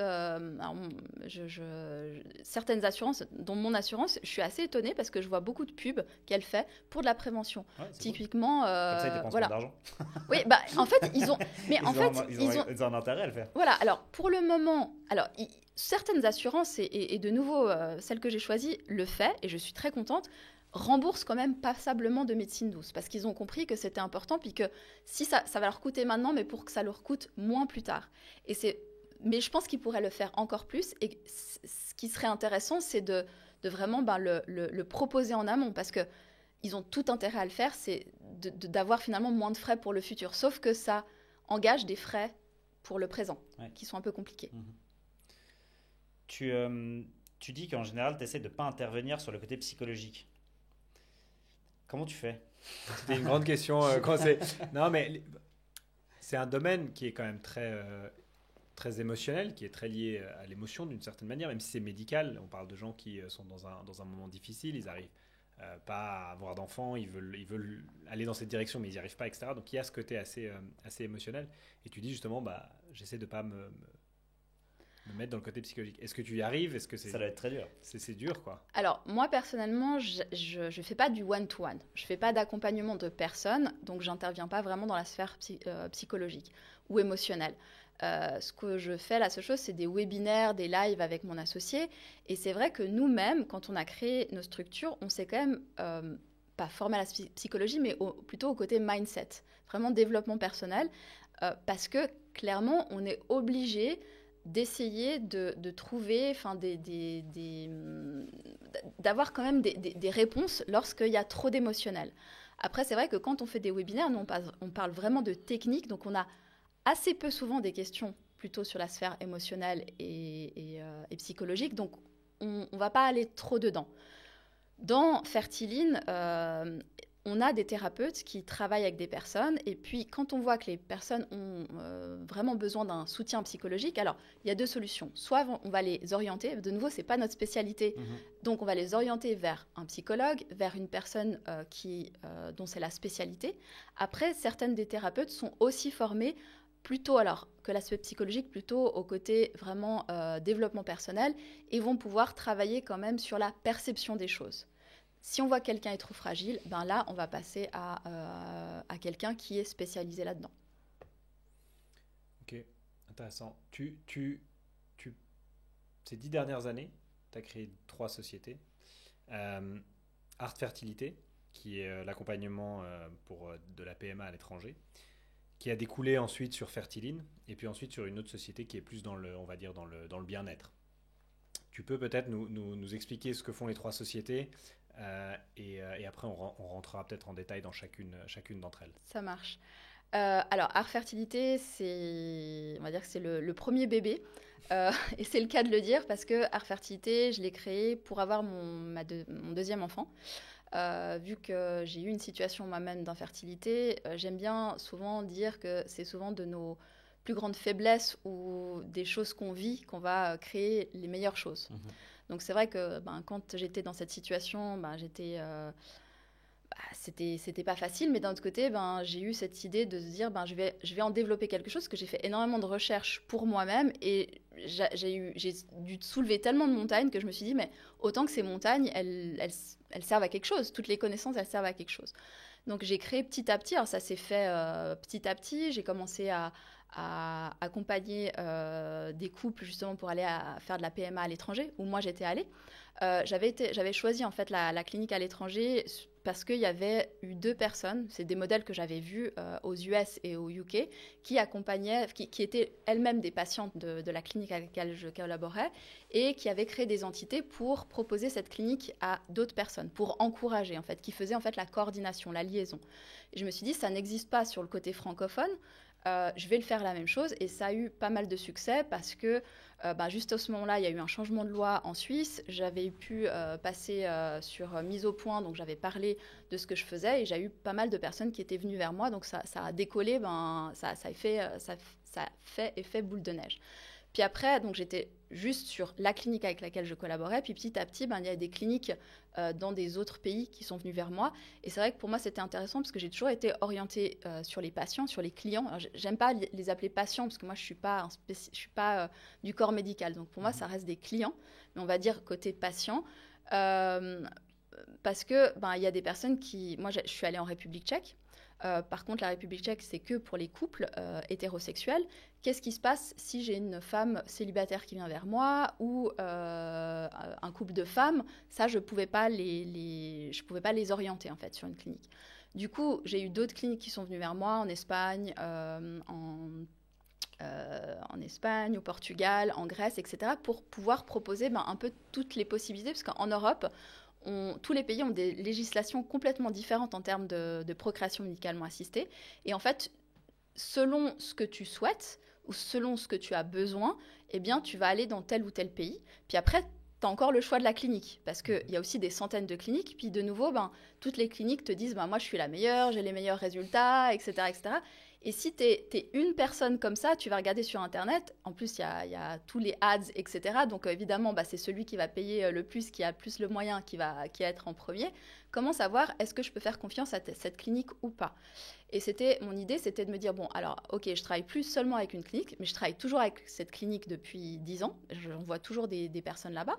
certaines assurances, dont mon assurance, je suis assez étonnée parce que je vois beaucoup de pubs qu'elle fait pour de la prévention. Ouais, typiquement, cool. Comme ça, ils dépensent voilà. d'argent. Oui, bah en fait, ils ont. Mais ils ont un intérêt à le faire. Voilà. Alors pour le moment, certaines assurances et de nouveau celle que j'ai choisie le fait et je suis très contente. Remboursent quand même passablement de médecine douce parce qu'ils ont compris que c'était important puis que si ça va leur coûter maintenant mais pour que ça leur coûte moins plus tard. Mais je pense qu'ils pourraient le faire encore plus et ce qui serait intéressant c'est de vraiment le proposer en amont parce que ils ont tout intérêt à le faire, c'est d'avoir finalement moins de frais pour le futur, sauf que ça engage des frais pour le présent qui sont un peu compliqués. Tu dis qu'en général tu essaies de ne pas intervenir sur le côté psychologique. Comment tu fais? C'était une grande question. Non, mais c'est un domaine qui est quand même très émotionnel, qui est très lié à l'émotion d'une certaine manière, même si c'est médical. On parle de gens qui sont dans un moment difficile, ils n'arrivent pas à avoir d'enfants, ils veulent aller dans cette direction, mais ils n'y arrivent pas, etc. Donc il y a ce côté assez émotionnel. Et tu dis justement, j'essaie de ne pas me mettre dans le côté psychologique. Est-ce que tu y arrives? Ça doit être très dur. C'est dur, quoi. Alors, moi, personnellement, je ne fais pas du one-to-one. Je ne fais pas d'accompagnement de personnes, donc je n'interviens pas vraiment dans la sphère psychologique ou émotionnelle. Ce que je fais, la seule chose, c'est des webinaires, des lives avec mon associé. Et c'est vrai que nous-mêmes, quand on a créé nos structures, on s'est quand même pas formé à la psychologie, mais plutôt au côté mindset, vraiment développement personnel, parce que clairement, on est obligé d'essayer de trouver, d'avoir quand même des réponses lorsqu'il y a trop d'émotionnel. Après, c'est vrai que quand on fait des webinaires, nous, on parle vraiment de technique, donc on a assez peu souvent des questions plutôt sur la sphère émotionnelle et psychologique, donc on ne va pas aller trop dedans. Dans Fertiline, on a des thérapeutes qui travaillent avec des personnes et puis quand on voit que les personnes ont vraiment besoin d'un soutien psychologique, alors il y a deux solutions. Soit on va les orienter, de nouveau, ce n'est pas notre spécialité, donc on va les orienter vers un psychologue, vers une personne dont c'est la spécialité. Après, certaines des thérapeutes sont aussi formées plutôt alors que l'aspect psychologique, plutôt au côté vraiment développement personnel et vont pouvoir travailler quand même sur la perception des choses. Si on voit que quelqu'un est trop fragile, ben là, on va passer à quelqu'un qui est spécialisé là-dedans. Ok, intéressant. Ces 10 dernières années, tu as créé 3 sociétés. Art Fertilité, qui est l'accompagnement de la PMA à l'étranger, qui a découlé ensuite sur Fertiline, et puis ensuite sur une autre société qui est plus dans le bien-être. Tu peux peut-être nous expliquer ce que font les 3 sociétés et après on rentrera peut-être en détail dans chacune d'entre elles. Ça marche. Alors Art Fertilité, on va dire que c'est le premier bébé et c'est le cas de le dire parce que Art Fertilité, je l'ai créé pour avoir mon deuxième enfant. Vu que j'ai eu une situation moi-même d'infertilité, j'aime bien souvent dire que c'est souvent de plus grande faiblesse ou des choses qu'on vit qu'on va créer les meilleures choses. Donc c'est vrai que quand j'étais dans cette situation, c'était pas facile, mais d'un autre côté, j'ai eu cette idée de se dire, je vais en développer quelque chose, parce que j'ai fait énormément de recherches pour moi-même, et j'ai dû soulever tellement de montagnes que je me suis dit, mais autant que ces montagnes, elles servent à quelque chose, toutes les connaissances, elles servent à quelque chose. Donc j'ai créé petit à petit, alors ça s'est fait petit à petit, j'ai commencé à accompagner des couples justement pour aller faire de la PMA à l'étranger, où moi j'étais allée. J'avais choisi en fait la clinique à l'étranger parce qu'il y avait eu 2 personnes, c'est des modèles que j'avais vus aux US et au UK, qui accompagnaient, qui étaient elles-mêmes des patientes de la clinique avec laquelle je collaborais, et qui avaient créé des entités pour proposer cette clinique à d'autres personnes, pour encourager en fait, qui faisaient en fait la coordination, la liaison. Et je me suis dit, ça n'existe pas sur le côté francophone. Je vais le faire la même chose, et ça a eu pas mal de succès parce que juste à ce moment-là, il y a eu un changement de loi en Suisse. J'avais pu passer sur mise au point, donc j'avais parlé de ce que je faisais, et j'ai eu pas mal de personnes qui étaient venues vers moi, donc ça a décollé, ça a fait effet boule de neige. Puis après, donc j'étais juste sur la clinique avec laquelle je collaborais. Puis petit à petit, il y a des cliniques dans des autres pays qui sont venus vers moi. Et c'est vrai que pour moi, c'était intéressant parce que j'ai toujours été orientée sur les patients, sur les clients. Alors, j'aime pas les appeler patients parce que moi, je suis pas du corps médical. Donc pour moi, ça reste des clients. Mais on va dire côté patient. Parce que il y a des personnes qui... Moi, je suis allée en République tchèque. Par contre, la République tchèque, c'est que pour les couples hétérosexuels. Qu'est-ce qui se passe si j'ai une femme célibataire qui vient vers moi ou un couple de femmes? Ça, je ne pouvais pas je pouvais pas les orienter en fait sur une clinique. Du coup, j'ai eu d'autres cliniques qui sont venues vers moi en Espagne, en Espagne, au Portugal, en Grèce, etc., pour pouvoir proposer un peu toutes les possibilités, parce qu'en Europe, tous les pays ont des législations complètement différentes en termes de procréation médicalement assistée. Et en fait, selon ce que tu souhaites ou selon ce que tu as besoin, eh bien, tu vas aller dans tel ou tel pays. Puis après, tu as encore le choix de la clinique, parce qu'il y a aussi des centaines de cliniques. Puis de nouveau, toutes les cliniques te disent moi, je suis la meilleure, j'ai les meilleurs résultats, etc. etc. Et si tu es une personne comme ça, tu vas regarder sur Internet. En plus, il y a tous les ads, etc. Donc, évidemment, c'est celui qui va payer le plus, qui a plus le moyen, qui va être en premier. Comment savoir, est-ce que je peux faire confiance à cette clinique ou pas? Et mon idée, c'était de me dire, bon, alors, ok, je travaille plus seulement avec une clinique, mais je travaille toujours avec cette clinique depuis 10 ans. J'envoie toujours des personnes là-bas.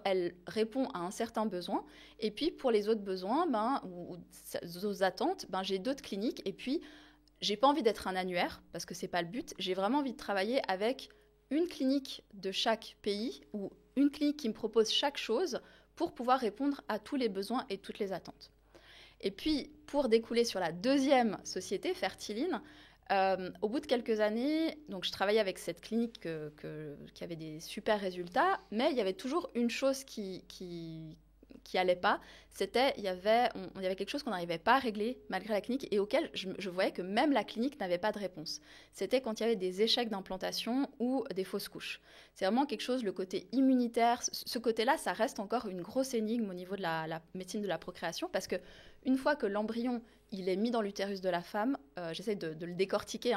Elle répond à un certain besoin. Et puis, pour les autres besoins, ou aux attentes, j'ai d'autres cliniques. Et puis, j'ai pas envie d'être un annuaire, parce que c'est pas le but. J'ai vraiment envie de travailler avec une clinique de chaque pays, ou une clinique qui me propose chaque chose pour pouvoir répondre à tous les besoins et toutes les attentes. Et puis, pour découler sur la deuxième société, Fertiline, au bout de quelques années, donc je travaillais avec cette clinique qui avait des super résultats, mais il y avait toujours une chose qui allait pas, c'était il y avait quelque chose qu'on n'arrivait pas à régler malgré la clinique et auquel je voyais que même la clinique n'avait pas de réponse. C'était quand il y avait des échecs d'implantation ou des fausses couches. C'est vraiment quelque chose, le côté immunitaire, ce côté-là, ça reste encore une grosse énigme au niveau de la médecine de la procréation, parce que une fois que l'embryon il est mis dans l'utérus de la femme, j'essaie de le décortiquer,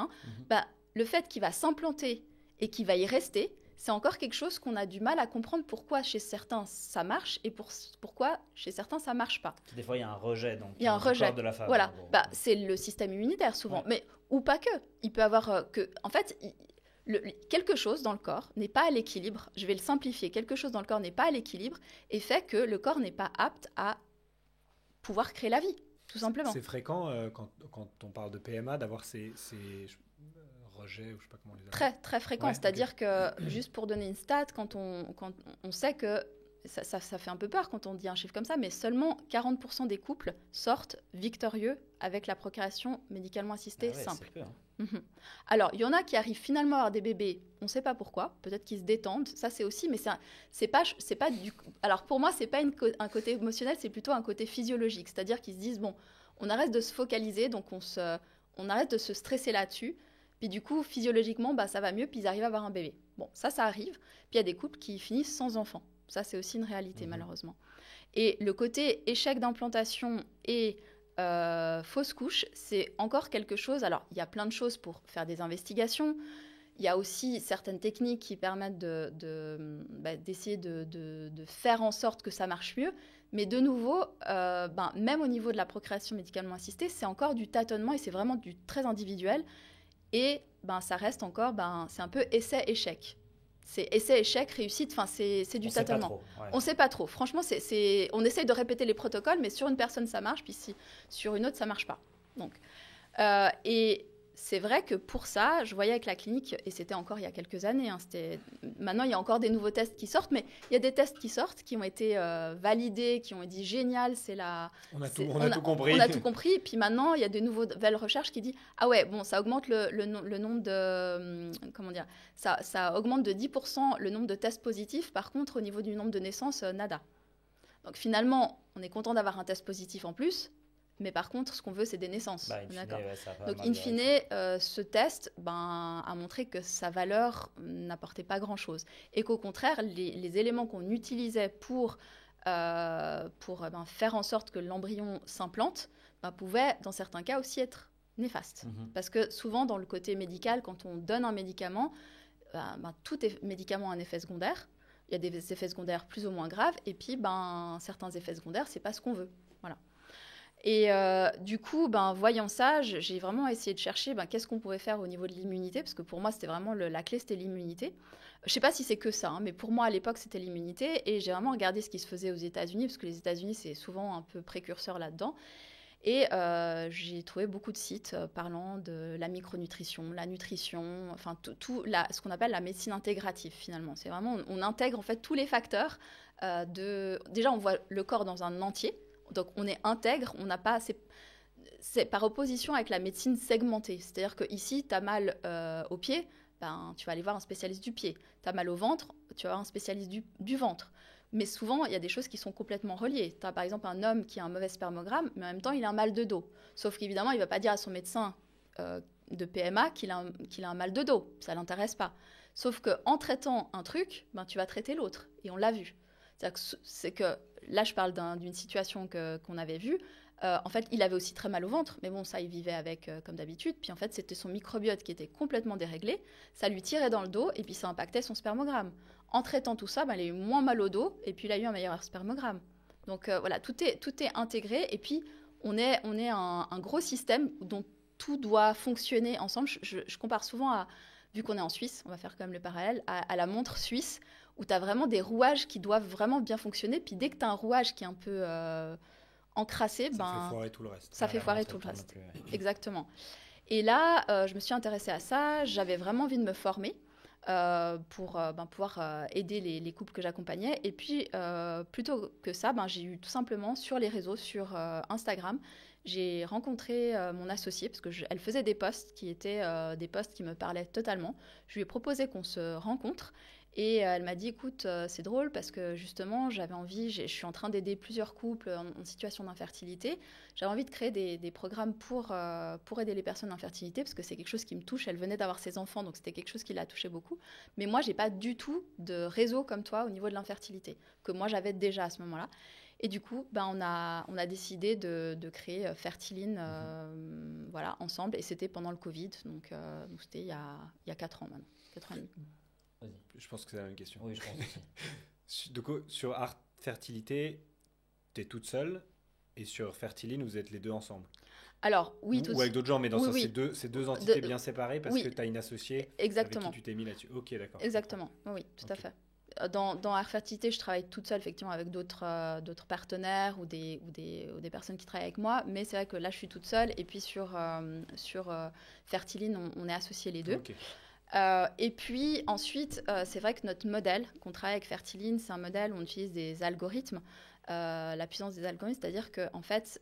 le fait qu'il va s'implanter et qu'il va y rester, c'est encore quelque chose qu'on a du mal à comprendre pourquoi chez certains ça marche et pourquoi chez certains ça marche pas. Des fois, il y a un rejet, donc il y a un rejet corps de la femme. Voilà, c'est le système immunitaire souvent, mais ou pas que. Il peut avoir en fait, quelque chose dans le corps n'est pas à l'équilibre. Je vais le simplifier. Quelque chose dans le corps n'est pas à l'équilibre et fait que le corps n'est pas apte à pouvoir créer la vie, tout simplement. C'est fréquent quand on parle de PMA d'avoir ces rejet, ou je sais pas comment on les appelle. Très, très fréquent. C'est-à-dire que, juste pour donner une stat, quand on sait que, ça fait un peu peur quand on dit un chiffre comme ça, mais seulement 40% des couples sortent victorieux avec la procréation médicalement assistée simple. C'est peu, hein. Alors, il y en a qui arrivent finalement à avoir des bébés, on ne sait pas pourquoi, peut-être qu'ils se détendent, ça c'est aussi, mais c'est pas du... Alors pour moi, c'est pas un côté émotionnel, c'est plutôt un côté physiologique, c'est-à-dire qu'ils se disent, bon, on arrête de se focaliser, donc on arrête de se stresser là-dessus, puis du coup, physiologiquement, ça va mieux, puis ils arrivent à avoir un bébé. Bon, ça arrive. Puis il y a des couples qui finissent sans enfants. Ça, c'est aussi une réalité, malheureusement. Et le côté échec d'implantation et fausse couche, c'est encore quelque chose. Alors, il y a plein de choses pour faire des investigations. Il y a aussi certaines techniques qui permettent d'essayer de faire en sorte que ça marche mieux. Mais de nouveau, même au niveau de la procréation médicalement assistée, c'est encore du tâtonnement et c'est vraiment du très individuel. Et ça reste encore, c'est un peu essai-échec. C'est essai-échec, réussite, c'est du tâtonnement. On ne sait pas trop. Franchement, on essaye de répéter les protocoles, mais sur une personne, ça marche, puis sur une autre, ça ne marche pas. Donc, et c'est vrai que pour ça, je voyais avec la clinique, et c'était encore il y a quelques années, maintenant il y a encore des nouveaux tests qui sortent, mais il y a des tests qui sortent, qui ont été validés, qui ont dit génial, on a tout compris. On a tout compris, et puis maintenant il y a de nouvelles recherches qui disent, ah ouais, bon, ça augmente le nombre de, comment dire, ça augmente de 10% le nombre de tests positifs, par contre au niveau du nombre de naissances, nada. Donc finalement, on est content d'avoir un test positif en plus, mais par contre, ce qu'on veut, c'est des naissances. Donc, in fine, ce test a montré que sa valeur n'apportait pas grand-chose. Et qu'au contraire, les éléments qu'on utilisait pour faire en sorte que l'embryon s'implante pouvaient, dans certains cas, aussi être néfastes. Parce que souvent, dans le côté médical, quand on donne un médicament, tout médicament a un effet secondaire. Il y a des effets secondaires plus ou moins graves. Et puis, certains effets secondaires, ce n'est pas ce qu'on veut. Voilà. Et du coup, voyant ça, j'ai vraiment essayé de chercher qu'est-ce qu'on pouvait faire au niveau de l'immunité, parce que pour moi, c'était vraiment la clé, c'était l'immunité. Je ne sais pas si c'est que ça, mais pour moi, à l'époque, c'était l'immunité. Et j'ai vraiment regardé ce qui se faisait aux États-Unis, parce que les États-Unis, c'est souvent un peu précurseur là-dedans. Et j'ai trouvé beaucoup de sites parlant de la micronutrition, la nutrition, enfin ce qu'on appelle la médecine intégrative, finalement. C'est vraiment, on intègre en fait tous les facteurs Déjà, on voit le corps dans un entier. Donc, on est intègre, on n'a pas... C'est par opposition avec la médecine segmentée. C'est-à-dire qu'ici, tu as mal au pied, tu vas aller voir un spécialiste du pied. Tu as mal au ventre, tu vas voir un spécialiste du ventre. Mais souvent, il y a des choses qui sont complètement reliées. Tu as par exemple un homme qui a un mauvais spermogramme, mais en même temps, il a un mal de dos. Sauf qu'évidemment, il ne va pas dire à son médecin de PMA qu'il a un mal de dos. Ça ne l'intéresse pas. Sauf qu'en traitant un truc, tu vas traiter l'autre. Et on l'a vu. C'est que là, je parle d'une situation qu'on avait vue. En fait, il avait aussi très mal au ventre, mais bon, ça, il vivait avec comme d'habitude. Puis en fait, c'était son microbiote qui était complètement déréglé. Ça lui tirait dans le dos et puis ça impactait son spermogramme. En traitant tout ça, il a eu moins mal au dos et puis il a eu un meilleur spermogramme. Donc voilà, tout est intégré et puis on est un gros système dont tout doit fonctionner ensemble. Je compare souvent vu qu'on est en Suisse, on va faire quand même le parallèle, à la montre suisse, où tu as vraiment des rouages qui doivent vraiment bien fonctionner. Puis dès que tu as un rouage qui est un peu encrassé, ça fait foirer tout le reste. Ça fait foirer tout le reste. Exactement. Et là, je me suis intéressée à ça. J'avais vraiment envie de me former pour pouvoir aider les couples que j'accompagnais. Et puis, plutôt que ça, j'ai eu tout simplement sur les réseaux, sur Instagram, j'ai rencontré mon associée parce qu'elle faisait des posts qui étaient des posts qui me parlaient totalement. Je lui ai proposé qu'on se rencontre. Et elle m'a dit, écoute, c'est drôle parce que justement, j'avais envie, je suis en train d'aider plusieurs couples en situation d'infertilité. J'avais envie de créer des programmes pour aider les personnes d'infertilité parce que c'est quelque chose qui me touche. Elle venait d'avoir ses enfants, donc c'était quelque chose qui la touchait beaucoup. Mais moi, je n'ai pas du tout de réseau comme toi au niveau de l'infertilité, que moi, j'avais déjà à ce moment-là. Et du coup, on a décidé de créer Fertiline voilà, ensemble. Et c'était pendant le Covid, donc c'était il y a 4 ans maintenant, 4 ans et demi. Je pense que c'est la même question. Oui, je pense aussi. Du coup, sur Art Fertilité, tu es toute seule et sur Fertiline, vous êtes les deux ensemble. Alors, oui, ou avec d'autres gens, mais dans ces deux entités bien séparées parce que tu as une associée exactement. avec qui tu t'es mis là-dessus. Ok, d'accord. Exactement, oui, tout à fait. Dans Art Fertilité, je travaille toute seule, effectivement, avec d'autres partenaires ou des personnes qui travaillent avec moi. Mais c'est vrai que là, je suis toute seule. Et puis, sur Fertiline, on est associés les deux. Okay. Et puis ensuite, c'est vrai que notre modèle qu'on travaille avec Fertiline, c'est un modèle où on utilise des algorithmes, la puissance des algorithmes, c'est-à-dire qu'en fait,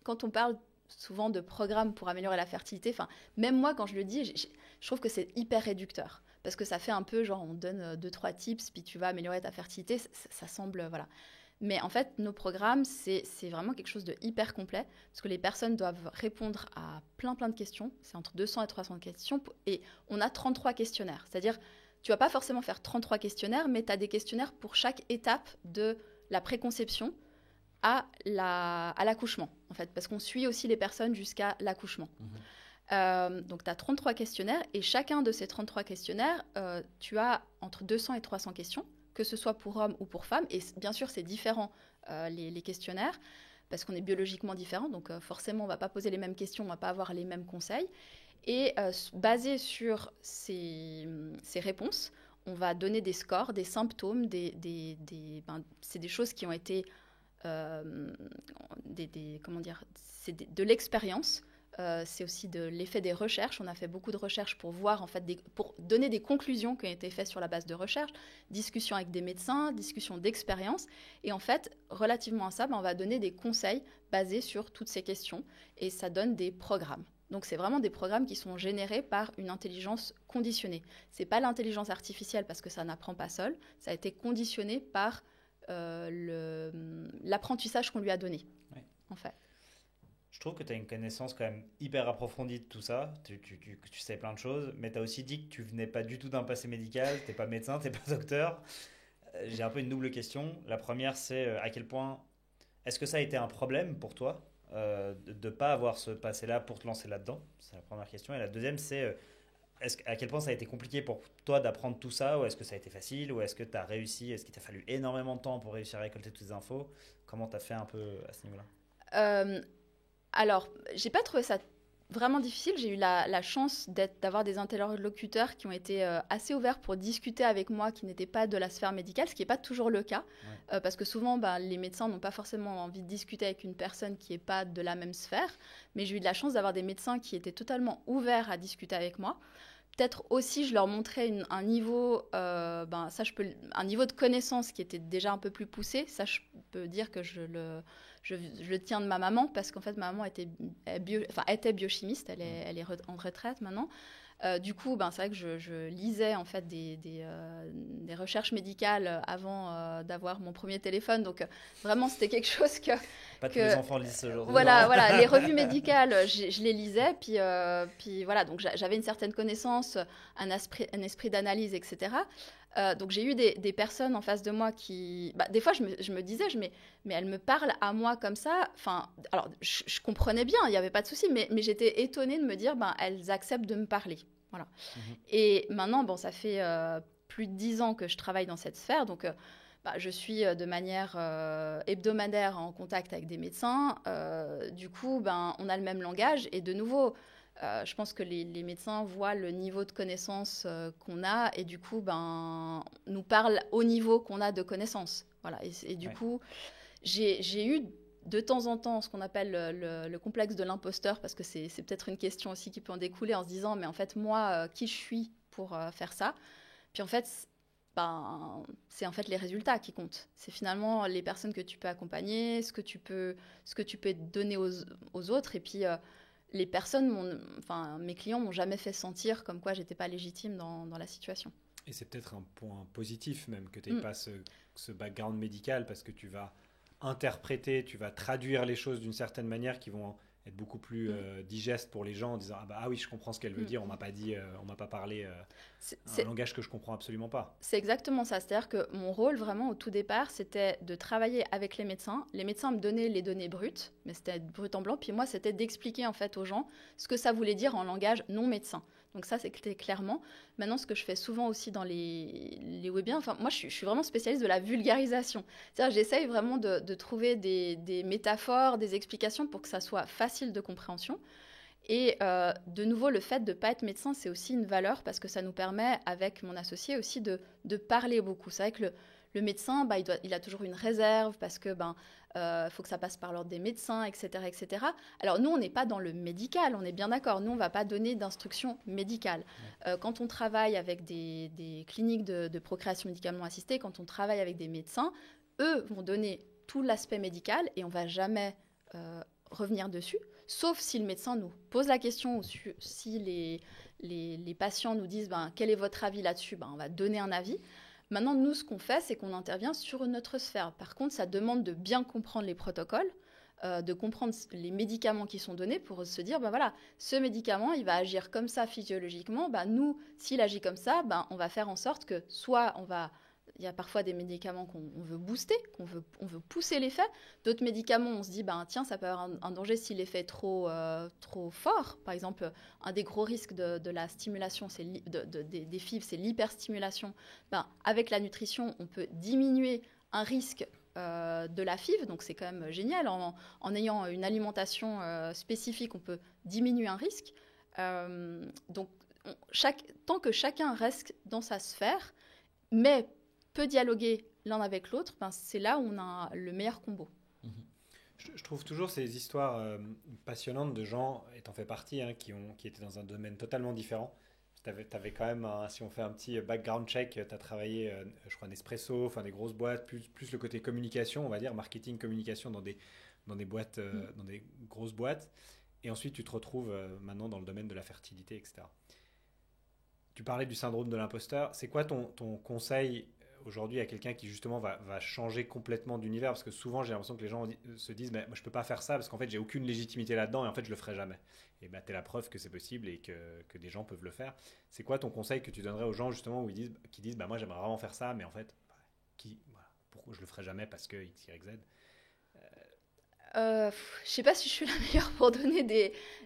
quand on parle souvent de programmes pour améliorer la fertilité, même moi, quand je le dis, je trouve que c'est hyper réducteur, parce que ça fait un peu genre on te donne 2-3 tips, puis tu vas améliorer ta fertilité, ça semble, voilà. Mais en fait, nos programmes, c'est vraiment quelque chose de hyper complet, parce que les personnes doivent répondre à plein de questions. C'est entre 200 et 300 questions, et on a 33 questionnaires. C'est-à-dire, tu vas pas forcément faire 33 questionnaires, mais tu as des questionnaires pour chaque étape de la préconception, à l'accouchement, en fait, parce qu'on suit aussi les personnes jusqu'à l'accouchement. Donc, tu as 33 questionnaires et chacun de ces 33 questionnaires, tu as entre 200 et 300 questions, que ce soit pour hommes ou pour femmes. Et bien sûr, c'est différent, les questionnaires, parce qu'on est biologiquement différents. Donc, forcément, on ne va pas poser les mêmes questions, on ne va pas avoir les mêmes conseils. Et basé sur ces réponses, on va donner des scores, des symptômes, c'est des choses qui ont été, comment dire, c'est de l'expérience. C'est aussi de l'effet des recherches. On a fait beaucoup de recherches pour voir, en fait, pour donner des conclusions qui ont été faites sur la base de recherches, discussions avec des médecins, discussions d'expérience. Et en fait, relativement à ça, on va donner des conseils basés sur toutes ces questions. Et ça donne des programmes. Donc, c'est vraiment des programmes qui sont générés par une intelligence conditionnée. Ce n'est pas l'intelligence artificielle parce que ça n'apprend pas seul. Ça a été conditionné par l'apprentissage qu'on lui a donné, en fait. Je trouve que tu as une connaissance quand même hyper approfondie de tout ça. Tu sais plein de choses, mais tu as aussi dit que tu venais pas du tout d'un passé médical, tu n'es pas médecin, tu n'es pas docteur. J'ai un peu une double question. La première, c'est à quel point, est-ce que ça a été un problème pour toi de ne pas avoir ce passé-là pour te lancer là-dedans? C'est la première question. Et la deuxième, c'est à quel point ça a été compliqué pour toi d'apprendre tout ça, ou est-ce que ça a été facile, ou est-ce que tu as réussi, est-ce qu'il t'a fallu énormément de temps pour réussir à récolter toutes ces infos? Comment tu as fait un peu à ce niveau-là? Alors, j'ai pas trouvé ça vraiment difficile. J'ai eu la chance d'avoir des interlocuteurs qui ont été assez ouverts pour discuter avec moi, qui n'étaient pas de la sphère médicale, ce qui n'est pas toujours le cas. Parce que souvent, les médecins n'ont pas forcément envie de discuter avec une personne qui n'est pas de la même sphère. Mais j'ai eu de la chance d'avoir des médecins qui étaient totalement ouverts à discuter avec moi. Peut-être aussi, je leur montrais un niveau, un niveau de connaissance qui était déjà un peu plus poussé. Ça, je peux dire que je le tiens de ma maman, parce qu'en fait, ma maman était biochimiste, elle est en retraite maintenant. Du coup, c'est vrai que je lisais en fait des recherches médicales avant d'avoir mon premier téléphone. Donc, vraiment, c'était quelque chose que... Pas tous les enfants lisent ce genre de... Voilà, les revues médicales, je les lisais. Puis voilà, donc j'avais une certaine connaissance, un esprit d'analyse, etc. Donc j'ai eu des personnes en face de moi qui... des fois, je me disais, mais elles me parlent à moi comme ça. Enfin, alors, je comprenais bien, il n'y avait pas de souci, mais j'étais étonnée de me dire, elles acceptent de me parler. Voilà. Et maintenant, ça fait plus de 10 ans que je travaille dans cette sphère, donc je suis de manière hebdomadaire en contact avec des médecins. Du coup, on a le même langage, et de nouveau... je pense que les médecins voient le niveau de connaissance qu'on a, et du coup, nous parlent au niveau qu'on a de connaissance. Voilà. Et du coup, j'ai eu de temps en temps ce qu'on appelle le complexe de l'imposteur, parce que c'est peut-être une question aussi qui peut en découler, en se disant, mais en fait, moi, qui je suis pour faire ça? Puis en fait, c'est en fait les résultats qui comptent. C'est finalement les personnes que tu peux accompagner, ce que tu peux donner aux autres, et puis... les personnes, mes clients m'ont jamais fait sentir comme quoi j'étais pas légitime dans la situation. Et c'est peut-être un point positif même que tu n'aies pas ce background médical, parce que tu vas interpréter, tu vas traduire les choses d'une certaine manière qui vont être beaucoup plus digestes pour les gens, en disant oui, je comprends ce qu'elle veut dire, on m'a pas parlé un langage que je comprends absolument pas. C'est exactement ça. C'est-à-dire que mon rôle vraiment au tout départ, c'était de travailler avec les médecins. Les médecins me donnaient les données brutes, mais c'était brut en blanc. Puis moi, c'était d'expliquer en fait aux gens ce que ça voulait dire en langage non médecin. Donc ça, c'était clairement. Maintenant, ce que je fais souvent aussi dans les webinaires, moi, je suis vraiment spécialiste de la vulgarisation. C'est-à-dire, j'essaye vraiment de trouver des métaphores, des explications pour que ça soit facile de compréhension. Et de nouveau, le fait de ne pas être médecin, c'est aussi une valeur, parce que ça nous permet, avec mon associé aussi, de parler beaucoup. C'est vrai que le médecin, il a toujours une réserve, parce que faut que ça passe par l'ordre des médecins, etc., etc. Alors nous, on n'est pas dans le médical, on est bien d'accord. Nous, on ne va pas donner d'instructions médicales. Quand on travaille avec des cliniques de procréation médicalement assistée, quand on travaille avec des médecins, eux vont donner tout l'aspect médical, et on ne va jamais revenir dessus, sauf si le médecin nous pose la question, ou si les patients nous disent quel est votre avis là-dessus, on va donner un avis. Maintenant, nous, ce qu'on fait, c'est qu'on intervient sur notre sphère. Par contre, ça demande de bien comprendre les protocoles, de comprendre les médicaments qui sont donnés, pour se dire, voilà, ce médicament, il va agir comme ça physiologiquement. Nous, s'il agit comme ça, on va faire en sorte que soit il y a parfois des médicaments qu'on veut booster, on veut pousser l'effet. D'autres médicaments, on se dit, tiens, ça peut avoir un danger si l'effet est trop fort. Par exemple, un des gros risques de la stimulation des FIV, c'est l'hyperstimulation. Avec la nutrition, on peut diminuer un risque de la FIV, donc c'est quand même génial. En ayant une alimentation spécifique, on peut diminuer un risque. Donc, tant que chacun reste dans sa sphère, mais peut dialoguer l'un avec l'autre, c'est là où on a le meilleur combo. Je trouve toujours ces histoires passionnantes de gens, et t'en fais partie, qui étaient dans un domaine totalement différent. T'avais quand même, si on fait un petit background check, tu as travaillé, je crois, Nespresso, enfin des grosses boîtes, plus le côté communication, on va dire, marketing, communication dans des boîtes, dans des grosses boîtes. Et ensuite, tu te retrouves maintenant dans le domaine de la fertilité, etc. Tu parlais du syndrome de l'imposteur. C'est quoi ton conseil aujourd'hui à quelqu'un qui justement va changer complètement d'univers? Parce que souvent, j'ai l'impression que les gens se disent moi, je ne peux pas faire ça parce qu'en fait, j'ai aucune légitimité là-dedans et en fait, je ne le ferai jamais. Et tu es la preuve que c'est possible et que des gens peuvent le faire. C'est quoi ton conseil que tu donnerais aux gens justement qui disent moi, j'aimerais vraiment faire ça, mais en fait, pourquoi je ne le ferai jamais parce que X, Y, Z? Je sais pas si je suis la meilleure pour donner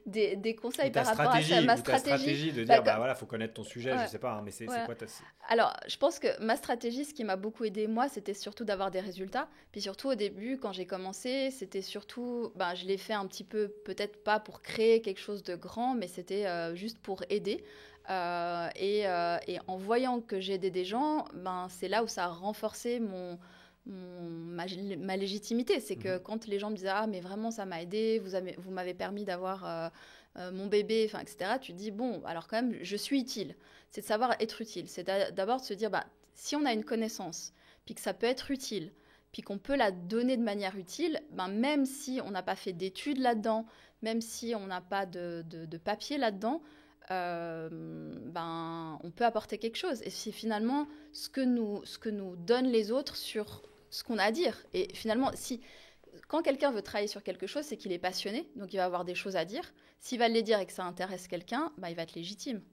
des conseils par rapport à ma stratégie. De dire, voilà, faut connaître ton sujet, je sais pas, mais c'est quoi ta... Alors, je pense que ma stratégie, ce qui m'a beaucoup aidé, moi, c'était surtout d'avoir des résultats. Puis surtout, au début, quand j'ai commencé, c'était surtout, je l'ai fait un petit peu, peut-être pas pour créer quelque chose de grand, mais c'était juste pour aider. Et en voyant que j'ai aidé des gens, c'est là où ça a renforcé ma légitimité. C'est que quand les gens me disaient mais vraiment ça m'a aidé, vous m'avez permis d'avoir mon bébé, etc., tu te dis alors quand même je suis utile. C'est de savoir être utile, c'est d'abord de se dire si on a une connaissance puis que ça peut être utile puis qu'on peut la donner de manière utile, même si on n'a pas fait d'études là-dedans, même si on n'a pas de papier là-dedans, on peut apporter quelque chose. Et c'est finalement ce que nous donnent les autres sur ce qu'on a à dire. Et finalement, quand quelqu'un veut travailler sur quelque chose, c'est qu'il est passionné, donc il va avoir des choses à dire. S'il va les dire et que ça intéresse quelqu'un, il va être légitime.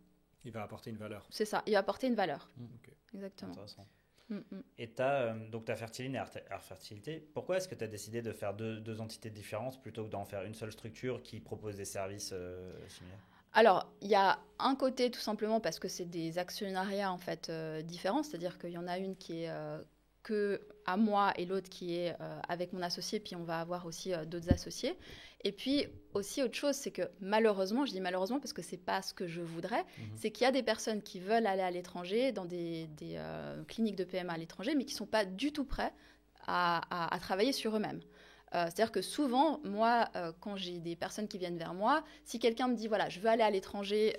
Il va apporter une valeur. C'est ça, il va apporter une valeur. Okay. Exactement. Intéressant. Et tu as donc ta Fertiline et Art Fertilité. Pourquoi est-ce que tu as décidé de faire deux entités différentes plutôt que d'en faire une seule structure qui propose des services similaires? Alors, il y a un côté tout simplement parce que c'est des actionnariats en fait différents, c'est-à-dire qu'il y en a une qui est que à moi et l'autre qui est avec mon associé, puis on va avoir aussi d'autres associés. Et puis aussi autre chose, c'est que malheureusement, je dis malheureusement parce que c'est pas ce que je voudrais, c'est qu'il y a des personnes qui veulent aller à l'étranger dans des cliniques de PMA à l'étranger, mais qui sont pas du tout prêts à travailler sur eux-mêmes. C'est-à-dire que souvent, moi, quand j'ai des personnes qui viennent vers moi, si quelqu'un me dit, voilà, je veux aller à l'étranger,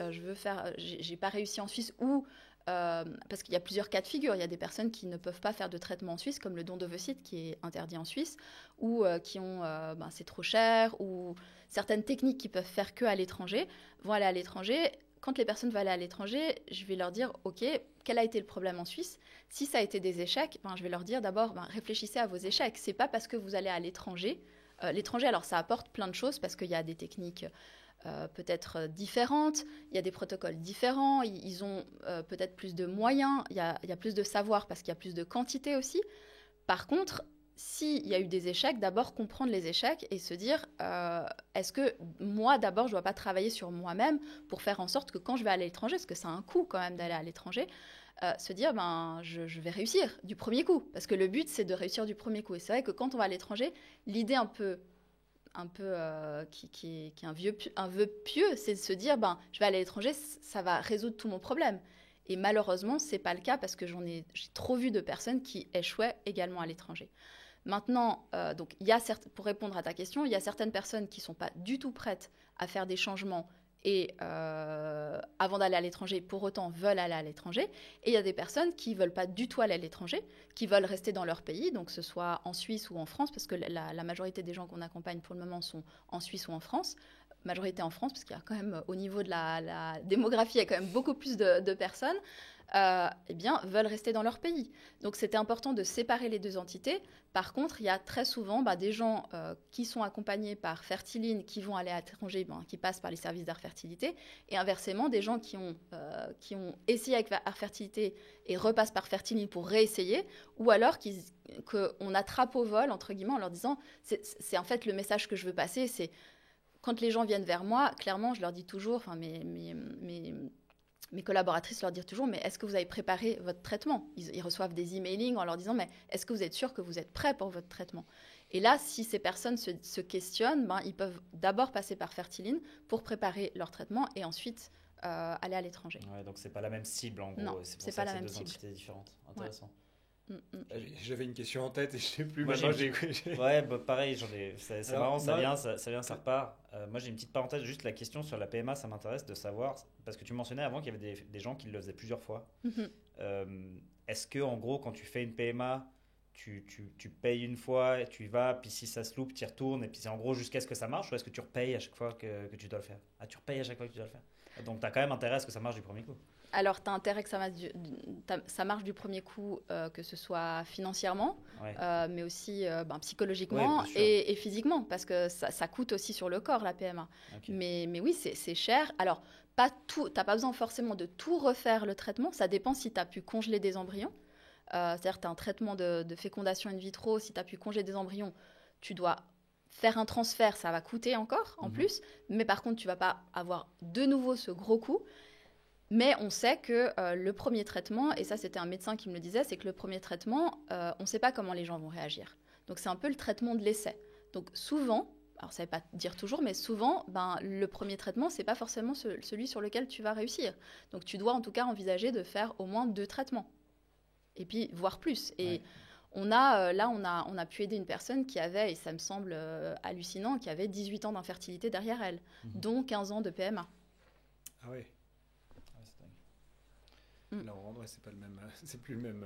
j'ai pas réussi en Suisse, ou parce qu'il y a plusieurs cas de figure, il y a des personnes qui ne peuvent pas faire de traitement en Suisse, comme le don d'ovocytes qui est interdit en Suisse, ou qui ont, c'est trop cher, ou certaines techniques qui peuvent faire que à l'étranger, vont aller à l'étranger. Quand les personnes vont aller à l'étranger, je vais leur dire, OK, quel a été le problème en Suisse? Si ça a été des échecs, je vais leur dire d'abord, réfléchissez à vos échecs. C'est pas parce que vous allez à l'étranger. L'étranger, alors ça apporte plein de choses parce qu'il y a des techniques peut-être différentes, il y a des protocoles différents, ils ont peut-être plus de moyens, il y a plus de savoir parce qu'il y a plus de quantité aussi. Par contre, s'il y a eu des échecs, d'abord comprendre les échecs et se dire est-ce que moi, d'abord, je ne dois pas travailler sur moi-même pour faire en sorte que quand je vais aller à l'étranger, parce que c'est un coût quand même d'aller à l'étranger, se dire je vais réussir du premier coup. Parce que le but, c'est de réussir du premier coup. Et c'est vrai que quand on va à l'étranger, l'idée un peu qui est un vœu pieux, c'est de se dire je vais aller à l'étranger, ça va résoudre tout mon problème. Et malheureusement, ce n'est pas le cas parce que j'ai trop vu de personnes qui échouaient également à l'étranger. Maintenant, donc, pour répondre à ta question, il y a certaines personnes qui ne sont pas du tout prêtes à faire des changements et avant d'aller à l'étranger, pour autant veulent aller à l'étranger. Et il y a des personnes qui ne veulent pas du tout aller à l'étranger, qui veulent rester dans leur pays, donc que ce soit en Suisse ou en France, parce que la majorité des gens qu'on accompagne pour le moment sont en Suisse ou en France, majorité en France, parce qu'il y a quand même, au niveau de la démographie, il y a quand même beaucoup plus de personnes, eh bien, veulent rester dans leur pays. Donc, c'était important de séparer les deux entités. Par contre, il y a très souvent des gens qui sont accompagnés par Fertiline, qui vont aller à l'étranger, qui passent par les services d'Art Fertilité, et inversement, des gens qui ont essayé avec Art Fertilité et repassent par Fertiline pour réessayer, ou alors qu'on attrape au vol, entre guillemets, en leur disant, c'est en fait le message que je veux passer, c'est quand les gens viennent vers moi, clairement, je leur dis toujours, enfin, mes collaboratrices leur disent toujours, mais est-ce que vous avez préparé votre traitement ? Ils reçoivent des emailings en leur disant, mais est-ce que vous êtes sûr que vous êtes prêt pour votre traitement ? Et là, si ces personnes se questionnent, ils peuvent d'abord passer par Fertiline pour préparer leur traitement et ensuite aller à l'étranger. Ouais, donc c'est pas la même cible en gros. Non, c'est pour c'est ça pas que la c'est même deux cible. entités différentes. Intéressant. J'avais une question en tête et je sais plus. Moi, Maintenant, Ouais, pareil, c'est Alors, marrant, ça vient, ça repart. Moi, j'ai une petite parenthèse, juste la question sur la PMA, ça m'intéresse de savoir, parce que tu mentionnais avant qu'il y avait des gens qui le faisaient plusieurs fois. Est-ce que, en gros, quand tu fais une PMA, tu payes une fois, tu y vas, puis si ça se loupe, tu y retournes, et puis c'est en gros jusqu'à ce que ça marche, ou est-ce que tu repayes à chaque fois que tu dois le faire ? Ah, tu repayes à chaque fois que tu dois le faire. Donc, tu as quand même intérêt à ce que ça marche du premier coup. Alors, tu as intérêt que ça marche du premier coup, que ce soit financièrement, Ouais. mais aussi psychologiquement et physiquement, parce que ça coûte aussi sur le corps, la PMA. Okay. Mais oui, c'est cher. Alors, tu n'as pas besoin forcément de tout refaire le traitement. Ça dépend si tu as pu congeler des embryons. C'est-à-dire que tu as un traitement de fécondation in vitro. Si tu as pu congeler des embryons, tu dois faire un transfert. Ça va coûter encore en plus. Mais par contre, tu ne vas pas avoir de nouveau ce gros coût. Mais on sait que le premier traitement, et ça c'était un médecin qui me le disait, c'est que le premier traitement, on ne sait pas comment les gens vont réagir. Donc c'est un peu le traitement de l'essai. Donc souvent, alors ça ne veut pas dire toujours, mais souvent, le premier traitement, ce n'est pas forcément celui sur lequel tu vas réussir. Donc tu dois en tout cas envisager de faire au moins 2 traitements. Et puis voire plus. Et on a pu aider une personne qui avait, et ça me semble hallucinant, qui avait 18 ans d'infertilité derrière elle, dont 15 ans de PMA. Ah oui. Là, c'est pas le même, c'est plus le même.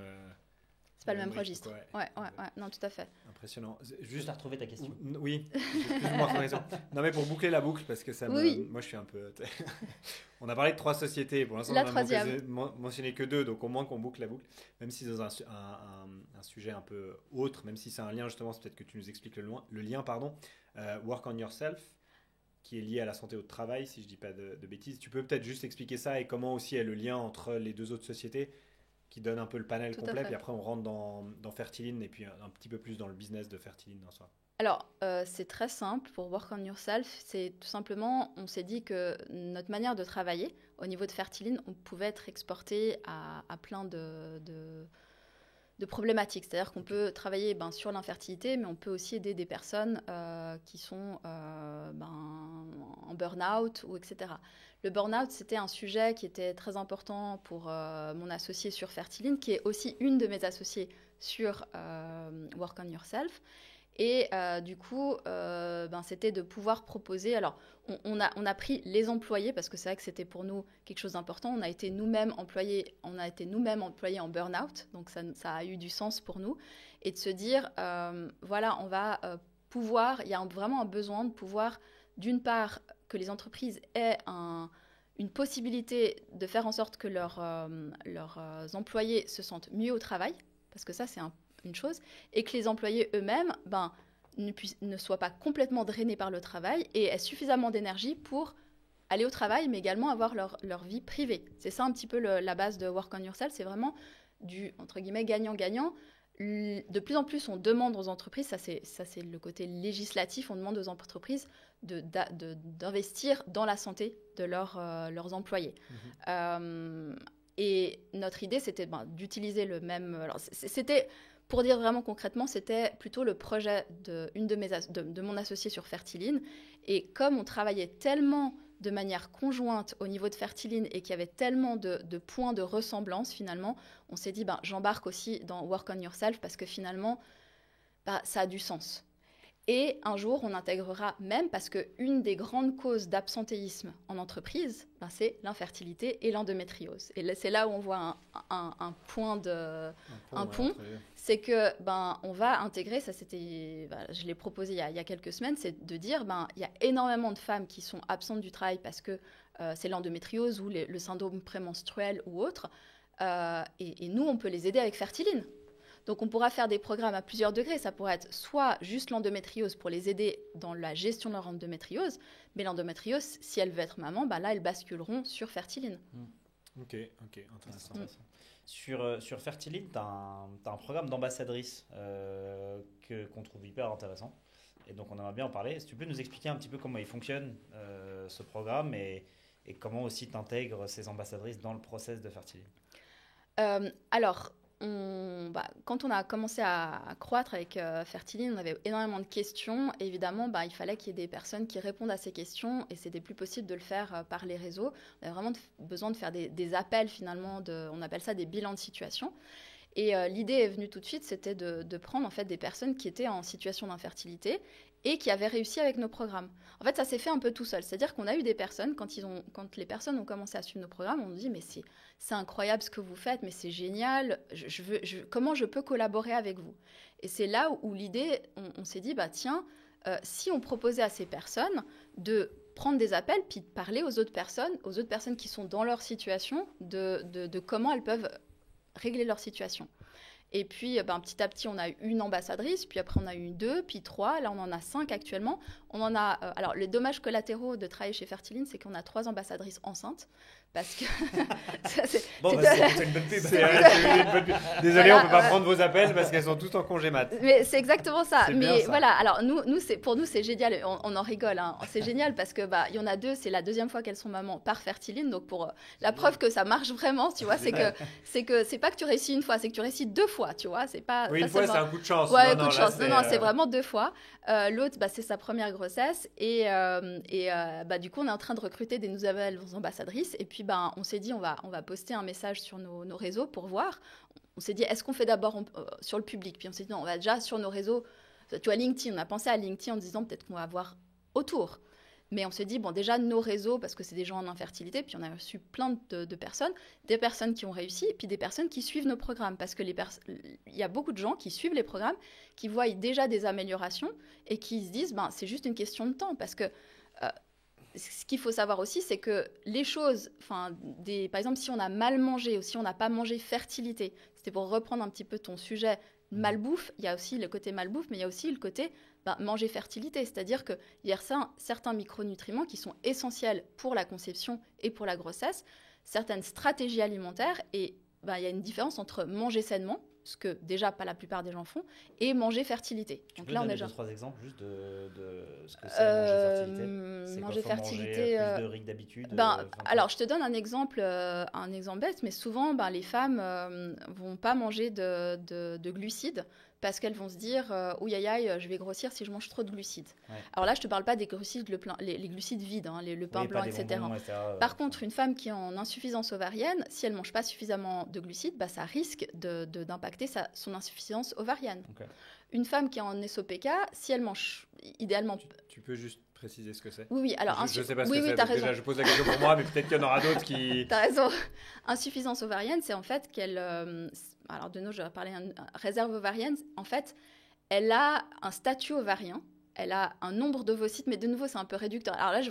C'est pas le même registre. Ouais, non, tout à fait. Impressionnant. Juste à retrouver ta question. Oui, j'ai plus ou moins raison. Non, mais pour boucler la boucle, parce que ça moi, je suis un peu. On a parlé de 3 sociétés. Pour l'instant, on a mentionné que 2, donc au moins qu'on boucle la boucle. Même si dans un sujet un peu autre, même si c'est un lien, justement, c'est peut-être que tu nous expliques le lien, pardon. Work on Yourself, qui est lié à la santé au travail, si je ne dis pas de bêtises. Tu peux peut-être juste expliquer ça et comment aussi est le lien entre les 2 autres sociétés qui donne un peu le panel complet, puis après on rentre dans Fertiline et puis un petit peu plus dans le business de Fertiline en soi. Alors, c'est très simple pour Work on Yourself. C'est tout simplement, on s'est dit que notre manière de travailler, au niveau de Fertiline, on pouvait être exporté à plein de problématiques. C'est-à-dire qu'on peut travailler sur l'infertilité, mais on peut aussi aider des personnes qui sont en burn-out, etc. Le burn-out, c'était un sujet qui était très important pour mon associée sur Fertiline, qui est aussi une de mes associées sur Work on Yourself. Et du coup, c'était de pouvoir proposer... Alors, on a pris les employés, parce que c'est vrai que c'était pour nous quelque chose d'important. On a été nous-mêmes employés en burn-out, donc ça a eu du sens pour nous. Et de se dire, voilà, on va pouvoir... Il y a vraiment un besoin de pouvoir, d'une part, que les entreprises aient une possibilité de faire en sorte que leurs employés se sentent mieux au travail, parce que ça, c'est une chose, et que les employés eux-mêmes ne soient pas complètement drainés par le travail et aient suffisamment d'énergie pour aller au travail, mais également avoir leur vie privée. C'est ça un petit peu la base de Work on Yourself, c'est vraiment du, entre guillemets, gagnant-gagnant. De plus en plus, on demande aux entreprises, ça c'est le côté législatif, on demande aux entreprises d'investir dans la santé de leurs employés. Et notre idée, c'était d'utiliser le même... Alors, c'était... Pour dire vraiment concrètement, c'était plutôt le projet de mon associé sur Fertiline. Et comme on travaillait tellement de manière conjointe au niveau de Fertiline et qu'il y avait tellement de points de ressemblance, finalement, on s'est dit, j'embarque aussi dans Work on Yourself parce que finalement, ça a du sens. Et un jour, on intégrera même, parce qu'une des grandes causes d'absentéisme en entreprise, c'est l'infertilité et l'endométriose. Et c'est là où on voit un pont, c'est que on va intégrer, ça c'était, je l'ai proposé il y a quelques semaines, c'est de dire il y a énormément de femmes qui sont absentes du travail parce que c'est l'endométriose ou le syndrome prémenstruel ou autre, et nous on peut les aider avec Fertiline. Donc, on pourra faire des programmes à plusieurs degrés. Ça pourrait être soit juste l'endométriose pour les aider dans la gestion de leur endométriose, mais l'endométriose, si elle veut être maman, là, elles basculeront sur Fertiline. Ok, intéressant. Sur Fertiline, tu as un programme d'ambassadrice qu'on trouve hyper intéressant. Et donc, on aimerait bien en parler. Si tu peux nous expliquer un petit peu comment il fonctionne, ce programme, et comment aussi tu intègres ces ambassadrices dans le process de Fertiline. Alors, quand on a commencé à croître avec Fertiline, on avait énormément de questions. Et évidemment, il fallait qu'il y ait des personnes qui répondent à ces questions. Et c'était plus possible de le faire par les réseaux. On avait vraiment besoin de faire des appels, finalement. On appelle ça des bilans de situation. Et l'idée est venue tout de suite, c'était de prendre en fait des personnes qui étaient en situation d'infertilité et qui avaient réussi avec nos programmes. En fait, ça s'est fait un peu tout seul. C'est-à-dire qu'on a eu des personnes, quand les personnes ont commencé à suivre nos programmes, on nous dit « mais c'est incroyable ce que vous faites, mais c'est génial, comment je peux collaborer avec vous ?» Et c'est là où l'idée, on s'est dit « tiens, si on proposait à ces personnes de prendre des appels, puis de parler aux autres personnes qui sont dans leur situation, de comment elles peuvent régler leur situation. » Et puis, petit à petit, on a eu une ambassadrice, puis après, on a eu 2, puis 3. Là, on en a 5 actuellement. On en a... alors, les dommages collatéraux de travailler chez Fertiline, c'est qu'on a 3 ambassadrices enceintes. Parce que... c'est une bonne pub. Désolé, on ne peut pas prendre vos appels parce qu'elles sont toutes en congé mat. Mais c'est exactement ça. Mais ça. voilà, alors pour nous, c'est génial. On en rigole. Hein. C'est génial parce que il y en a 2, c'est la deuxième fois qu'elles sont mamans par Fertiline. Donc, pour la preuve que ça marche vraiment, tu vois, c'est pas que tu réussis une fois, c'est que tu réussis 2 fois, tu vois. C'est pas, oui, une fois, c'est un coup de chance. Ouais, un coup de chance. Non, c'est vraiment 2 fois. L'autre, c'est sa première grossesse. Et du coup, on est en train de recruter des nouvelles ambassadrices. Et puis, on s'est dit, on va poster un message sur nos réseaux pour voir. On s'est dit, est-ce qu'on fait d'abord sur le public? Puis on s'est dit, non, on va déjà sur nos réseaux. Tu vois, LinkedIn, on a pensé à LinkedIn en disant peut-être qu'on va avoir autour. Mais on s'est dit, déjà, nos réseaux, parce que c'est des gens en infertilité, puis on a reçu plein de personnes, des personnes qui ont réussi, et puis des personnes qui suivent nos programmes. Parce que il y a beaucoup de gens qui suivent les programmes, qui voient déjà des améliorations, et qui se disent, c'est juste une question de temps. Parce que ce qu'il faut savoir aussi, c'est que les choses, par exemple, si on a mal mangé ou si on n'a pas mangé fertilité, c'était pour reprendre un petit peu ton sujet malbouffe, il y a aussi le côté malbouffe, mais il y a aussi le côté manger fertilité. C'est-à-dire qu'il y a certains micronutriments qui sont essentiels pour la conception et pour la grossesse, certaines stratégies alimentaires, et il y a une différence entre manger sainement, ce que déjà pas la plupart des gens font, et manger fertilité. Donc là, on a 2-3 exemples juste de ce que c'est manger fertilité. Manger plus de riz que d'habitude. Alors, je te donne un exemple bête, mais souvent, les femmes vont pas manger de glucides parce qu'elles vont se dire ouh aïe aïe, je vais grossir si je mange trop de glucides. Ouais. Alors là, je te parle pas des glucides, les glucides vides, le pain blanc, etc. Bonbons, etc. Par contre, une femme qui est en insuffisance ovarienne, si elle mange pas suffisamment de glucides, ça risque d'impacter son insuffisance ovarienne. Okay. Une femme qui est en SOPK, si elle mange idéalement... Tu peux juste préciser ce que c'est? Oui, alors... Je sais pas ce que c'est, déjà je pose la question pour moi, mais peut-être qu'il y en aura d'autres qui... T'as raison. Insuffisance ovarienne, c'est en fait qu'elle... alors de nouveau, je vais parler réserve ovarienne. En fait, elle a un statut ovarien, elle a un nombre d'ovocytes, mais de nouveau, c'est un peu réducteur. Alors là, je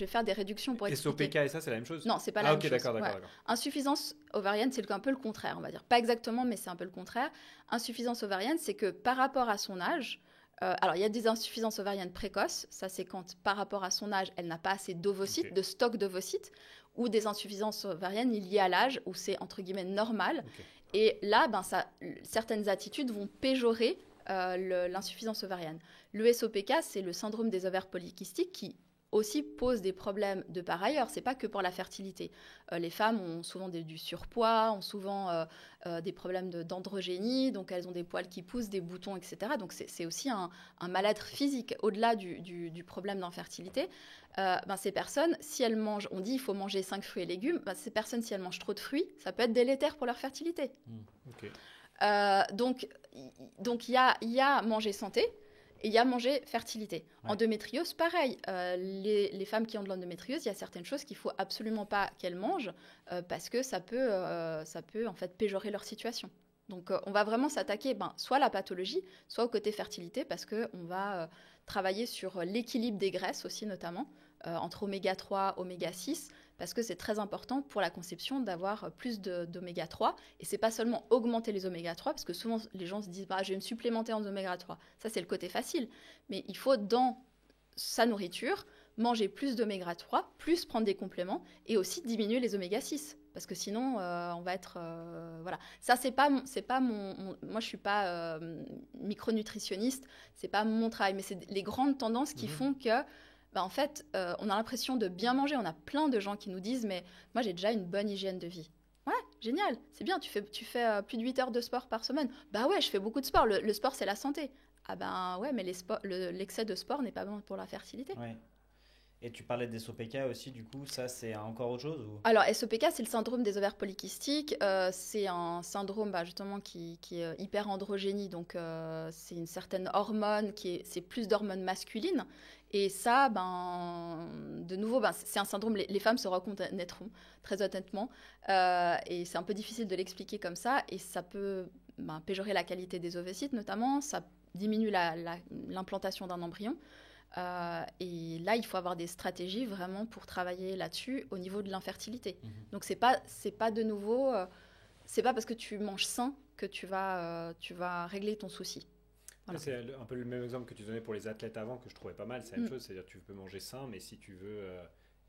vais faire des réductions pour expliquer. SOPK et ça, c'est la même chose? Non, c'est pas la même chose. D'accord. Insuffisance ovarienne, c'est un peu le contraire, on va dire. Pas exactement, mais c'est un peu le contraire. Insuffisance ovarienne, c'est que par rapport à son âge, alors il y a des insuffisances ovariennes précoces, ça c'est quand par rapport à son âge, elle n'a pas assez d'ovocytes, de stock d'ovocytes, ou des insuffisances ovariennes liées à l'âge, où c'est entre guillemets normal. Et là, certaines attitudes vont péjorer l'insuffisance ovarienne. Le SOPK, c'est le syndrome des ovaires polykystiques qui aussi pose des problèmes de par ailleurs. C'est pas que pour la fertilité. Les femmes ont souvent du surpoids, ont souvent des problèmes d'androgénie, donc elles ont des poils qui poussent, des boutons, etc. Donc c'est aussi un mal-être physique au-delà du problème d'infertilité. Ces personnes, si elles mangent, on dit il faut manger 5 fruits et légumes, ces personnes, si elles mangent trop de fruits, ça peut être délétère pour leur fertilité. Donc il y a manger santé. Et il y a manger fertilité. Ouais. Endométriose, pareil. Les femmes qui ont de l'endométriose, il y a certaines choses qu'il ne faut absolument pas qu'elles mangent parce que ça peut en fait péjorer leur situation. Donc, on va vraiment s'attaquer soit à la pathologie, soit au côté fertilité, parce qu'on va travailler sur l'équilibre des graisses aussi, notamment, entre oméga 3, oméga 6, parce que c'est très important pour la conception d'avoir plus d'oméga 3. Et c'est pas seulement augmenter les oméga 3, parce que souvent, les gens se disent je vais me supplémenter en oméga 3. Ça, c'est le côté facile. Mais il faut, dans sa nourriture, manger plus d'oméga 3, plus prendre des compléments, et aussi diminuer les oméga 6. Parce que sinon, on va être... voilà. Ça, c'est pas mon... Moi, je suis pas micronutritionniste, c'est pas mon travail, mais c'est les grandes tendances qui font que, en fait, on a l'impression de bien manger. On a plein de gens qui nous disent, mais moi, j'ai déjà une bonne hygiène de vie. Ouais, génial, c'est bien, tu fais plus de 8 heures de sport par semaine. Bah ouais, je fais beaucoup de sport. Le sport, c'est la santé. Ah ben ouais, mais l'excès de sport n'est pas bon pour la fertilité. Ouais. Et tu parlais des SOPK aussi, du coup, ça c'est encore autre chose ou... Alors, SOPK, c'est le syndrome des ovaires polykystiques. C'est un syndrome justement qui est hyper androgénie. Donc, c'est une certaine hormone c'est plus d'hormones masculines. Et ça, de nouveau, c'est un syndrome, les femmes se reconnaîtront, très honnêtement. Et c'est un peu difficile de l'expliquer comme ça. Et ça peut péjorer la qualité des ovocytes, notamment. Ça diminue l'implantation d'un embryon. Et là, il faut avoir des stratégies vraiment pour travailler là-dessus au niveau de l'infertilité. Donc, c'est pas de nouveau, c'est pas parce que tu manges sain que tu vas régler ton souci. Voilà. C'est un peu le même exemple que tu donnais pour les athlètes avant que je trouvais pas mal. C'est la même chose, c'est-à-dire que tu peux manger sain, mais si tu veux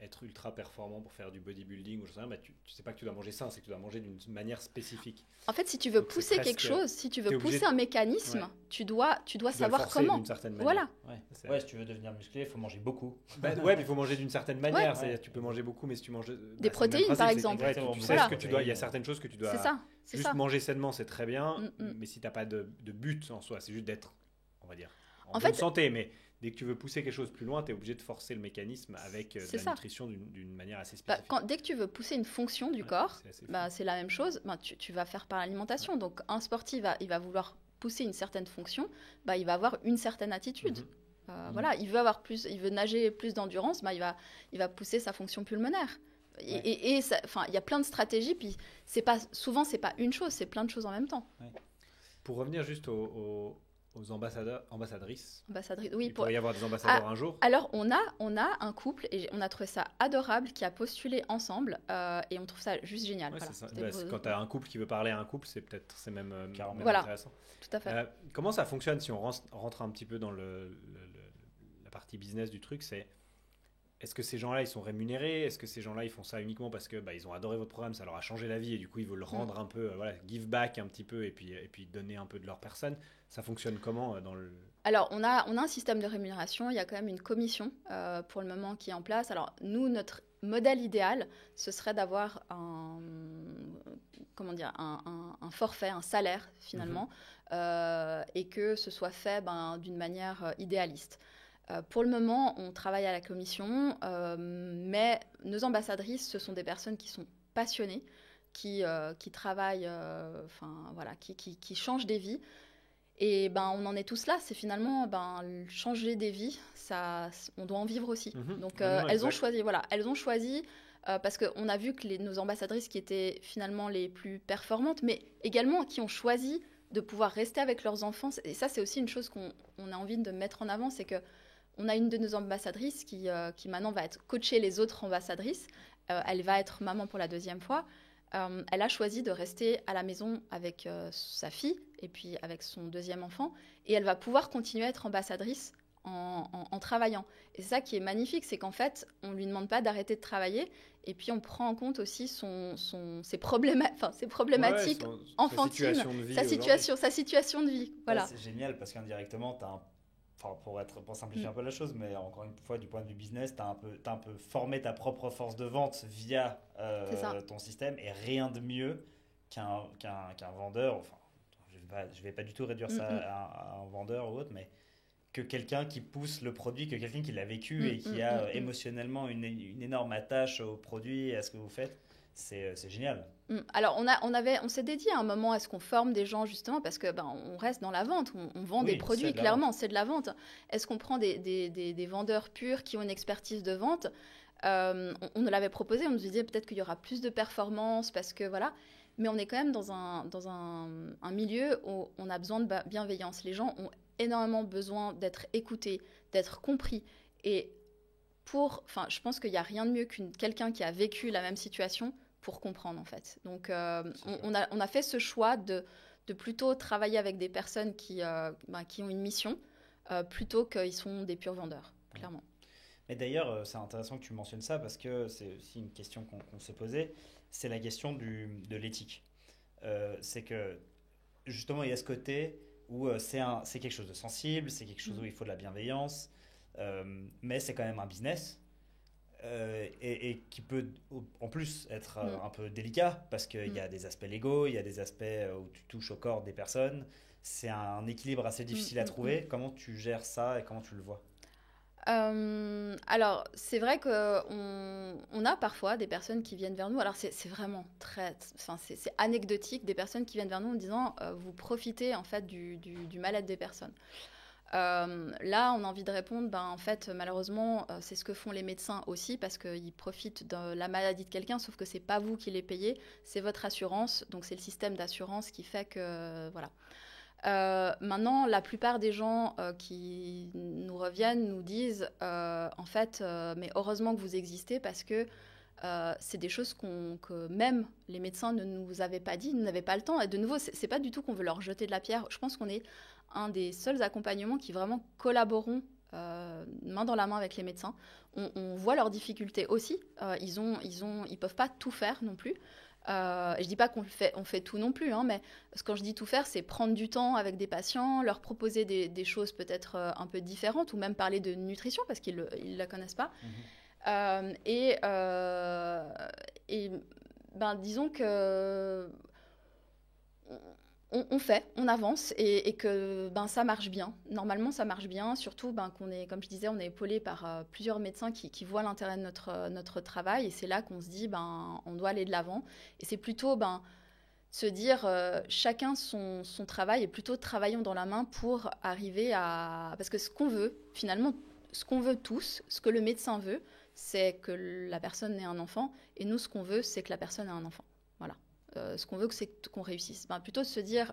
être ultra performant pour faire du bodybuilding ou je sais rien, tu sais pas que tu dois manger sain, c'est que tu dois manger d'une manière spécifique. En fait, si tu veux pousser quelque chose, si tu veux pousser un mécanisme, tu dois savoir comment. D'une certaine manière. Voilà. Ouais, si tu veux devenir musclé, il faut manger beaucoup. Ouais, il faut manger d'une certaine manière. C'est-à-dire tu peux manger beaucoup, mais si tu manges des protéines, par exemple. Tu sais ce que tu dois. Il y a certaines choses que tu dois. C'est ça. Juste manger sainement, c'est très bien, mais si t'as pas de but en soi, c'est juste d'être, on va dire, en bonne santé, mais dès que tu veux pousser quelque chose plus loin, tu es obligé de forcer le mécanisme avec de la nutrition d'une manière assez spécifique. Dès que tu veux pousser une fonction du corps, c'est la même chose, tu vas faire par l'alimentation. Donc un sportif, il va vouloir pousser une certaine fonction, il va avoir une certaine attitude. Voilà, il veut nager plus d'endurance, il va pousser sa fonction pulmonaire. Et il y a plein de stratégies, puis souvent c'est pas une chose, c'est plein de choses en même temps. Pour revenir juste aux ambassadrices. Oui, il pourrait y avoir des ambassadeurs un jour. Alors, on a un couple, et on a trouvé ça adorable, qui a postulé ensemble, et on trouve ça juste génial. Ouais, voilà. Quand tu as un couple qui veut parler à un couple, c'est même voilà, intéressant. Tout à fait. Comment ça fonctionne si on rentre un petit peu dans la partie business du truc, est-ce que ces gens-là, ils sont rémunérés? Est-ce que ces gens-là, ils font ça uniquement parce que ils ont adoré votre programme, ça leur a changé la vie et du coup, ils veulent le rendre un peu, give back un petit peu et puis donner un peu de leur personne? Ça fonctionne comment dans le... Alors, on a un système de rémunération. Il y a quand même une commission pour le moment qui est en place. Alors, nous, notre modèle idéal, ce serait d'avoir un forfait, un salaire finalement, et que ce soit fait d'une manière idéaliste. Pour le moment, on travaille à la commission, mais nos ambassadrices, ce sont des personnes qui sont passionnées, qui travaillent, qui changent des vies. Et on en est tous là. C'est finalement changer des vies. On doit en vivre aussi. Donc elles ont choisi parce qu'on a vu que nos ambassadrices qui étaient finalement les plus performantes, mais également qui ont choisi de pouvoir rester avec leurs enfants. Et ça, c'est aussi une chose qu'on a envie de mettre en avant, c'est que on a une de nos ambassadrices qui maintenant va coacher les autres ambassadrices. Elle va être maman pour la 2e fois. Elle a choisi de rester à la maison avec sa fille et puis avec son 2e enfant. Et elle va pouvoir continuer à être ambassadrice en travaillant. Et c'est ça qui est magnifique, c'est qu'en fait, on ne lui demande pas d'arrêter de travailler. Et puis, on prend en compte aussi ses problématiques enfantines, sa situation de vie. Voilà. Ouais, c'est génial parce qu'indirectement, tu as pour simplifier un peu la chose, mais encore une fois, du point de vue business, tu as un peu formé ta propre force de vente via ton système, et rien de mieux qu'un vendeur. Enfin, je vais pas du tout réduire ça à un vendeur ou autre, mais que quelqu'un qui pousse le produit, que quelqu'un qui l'a vécu et qui a émotionnellement une énorme attache au produit et à ce que vous faites. c'est génial. Alors, on s'est dédié à un moment à ce qu'on forme des gens, justement, parce que on reste dans la vente, on vend Oui, des produits, c'est de la clairement, vente. c'est de la vente. Est-ce qu'on prend des vendeurs purs qui ont une expertise de vente? On nous l'avait proposé, on nous disait peut-être qu'il y aura plus de performance, parce que voilà. Mais on est quand même dans un milieu où on a besoin de bienveillance. Les gens ont énormément besoin d'être écoutés, d'être compris. Et enfin, je pense qu'il n'y a rien de mieux quelqu'un qui a vécu la même situation pour comprendre, en fait. Donc, on a fait ce choix de plutôt travailler avec des personnes qui ont une mission, plutôt qu'ils sont des purs vendeurs, clairement. Mais d'ailleurs, c'est intéressant que tu mentionnes ça parce que c'est aussi une question qu'on se posait, c'est la question de l'éthique. C'est que justement, il y a ce côté où c'est quelque chose de sensible, c'est quelque chose où il faut de la bienveillance, mais c'est quand même un business et qui peut en plus être un peu délicat parce qu'il y a des aspects légaux, il y a des aspects où tu touches au corps des personnes. C'est un équilibre assez difficile à trouver. Comment tu gères ça et comment tu le vois? Alors, c'est vrai qu'on a parfois des personnes qui viennent vers nous. Alors, c'est vraiment enfin, c'est anecdotique, des personnes qui viennent vers nous en disant vous profitez en fait du mal-être des personnes. Là, on a envie de répondre, en fait, malheureusement, c'est ce que font les médecins aussi parce qu'ils profitent de la maladie de quelqu'un, sauf que c'est pas vous qui les payez, c'est votre assurance. Donc, c'est le système d'assurance qui fait que, voilà. Maintenant, la plupart des gens qui nous reviennent nous disent en fait, mais heureusement que vous existez parce que c'est des choses que même les médecins ne nous avaient pas dit, ils n'avaient pas le temps. Et de nouveau, c'est pas du tout qu'on veut leur jeter de la pierre. Je pense qu'on est un des seuls accompagnements qui vraiment collaborons main dans la main avec les médecins. On voit leurs difficultés aussi. Ils peuvent pas tout faire non plus. Je dis pas on fait tout non plus, hein, mais quand je dis tout faire, c'est prendre du temps avec des patients, leur proposer des choses peut-être un peu différentes, ou même parler de nutrition parce qu'ils ne la connaissent pas. Disons que on avance et que ça marche bien. Normalement, ça marche bien, surtout qu'on est, comme je disais, on est épaulé par plusieurs médecins qui voient l'intérêt de notre travail et c'est là qu'on se dit, on doit aller de l'avant. Et c'est plutôt se dire, chacun son travail et plutôt travaillons dans la main pour arriver à... Parce que ce qu'on veut, finalement, ce qu'on veut tous, ce que le médecin veut, c'est que la personne ait un enfant et nous, ce qu'on veut, c'est que la personne ait un enfant. Voilà. Ce qu'on veut, c'est qu'on réussisse. Plutôt de se dire,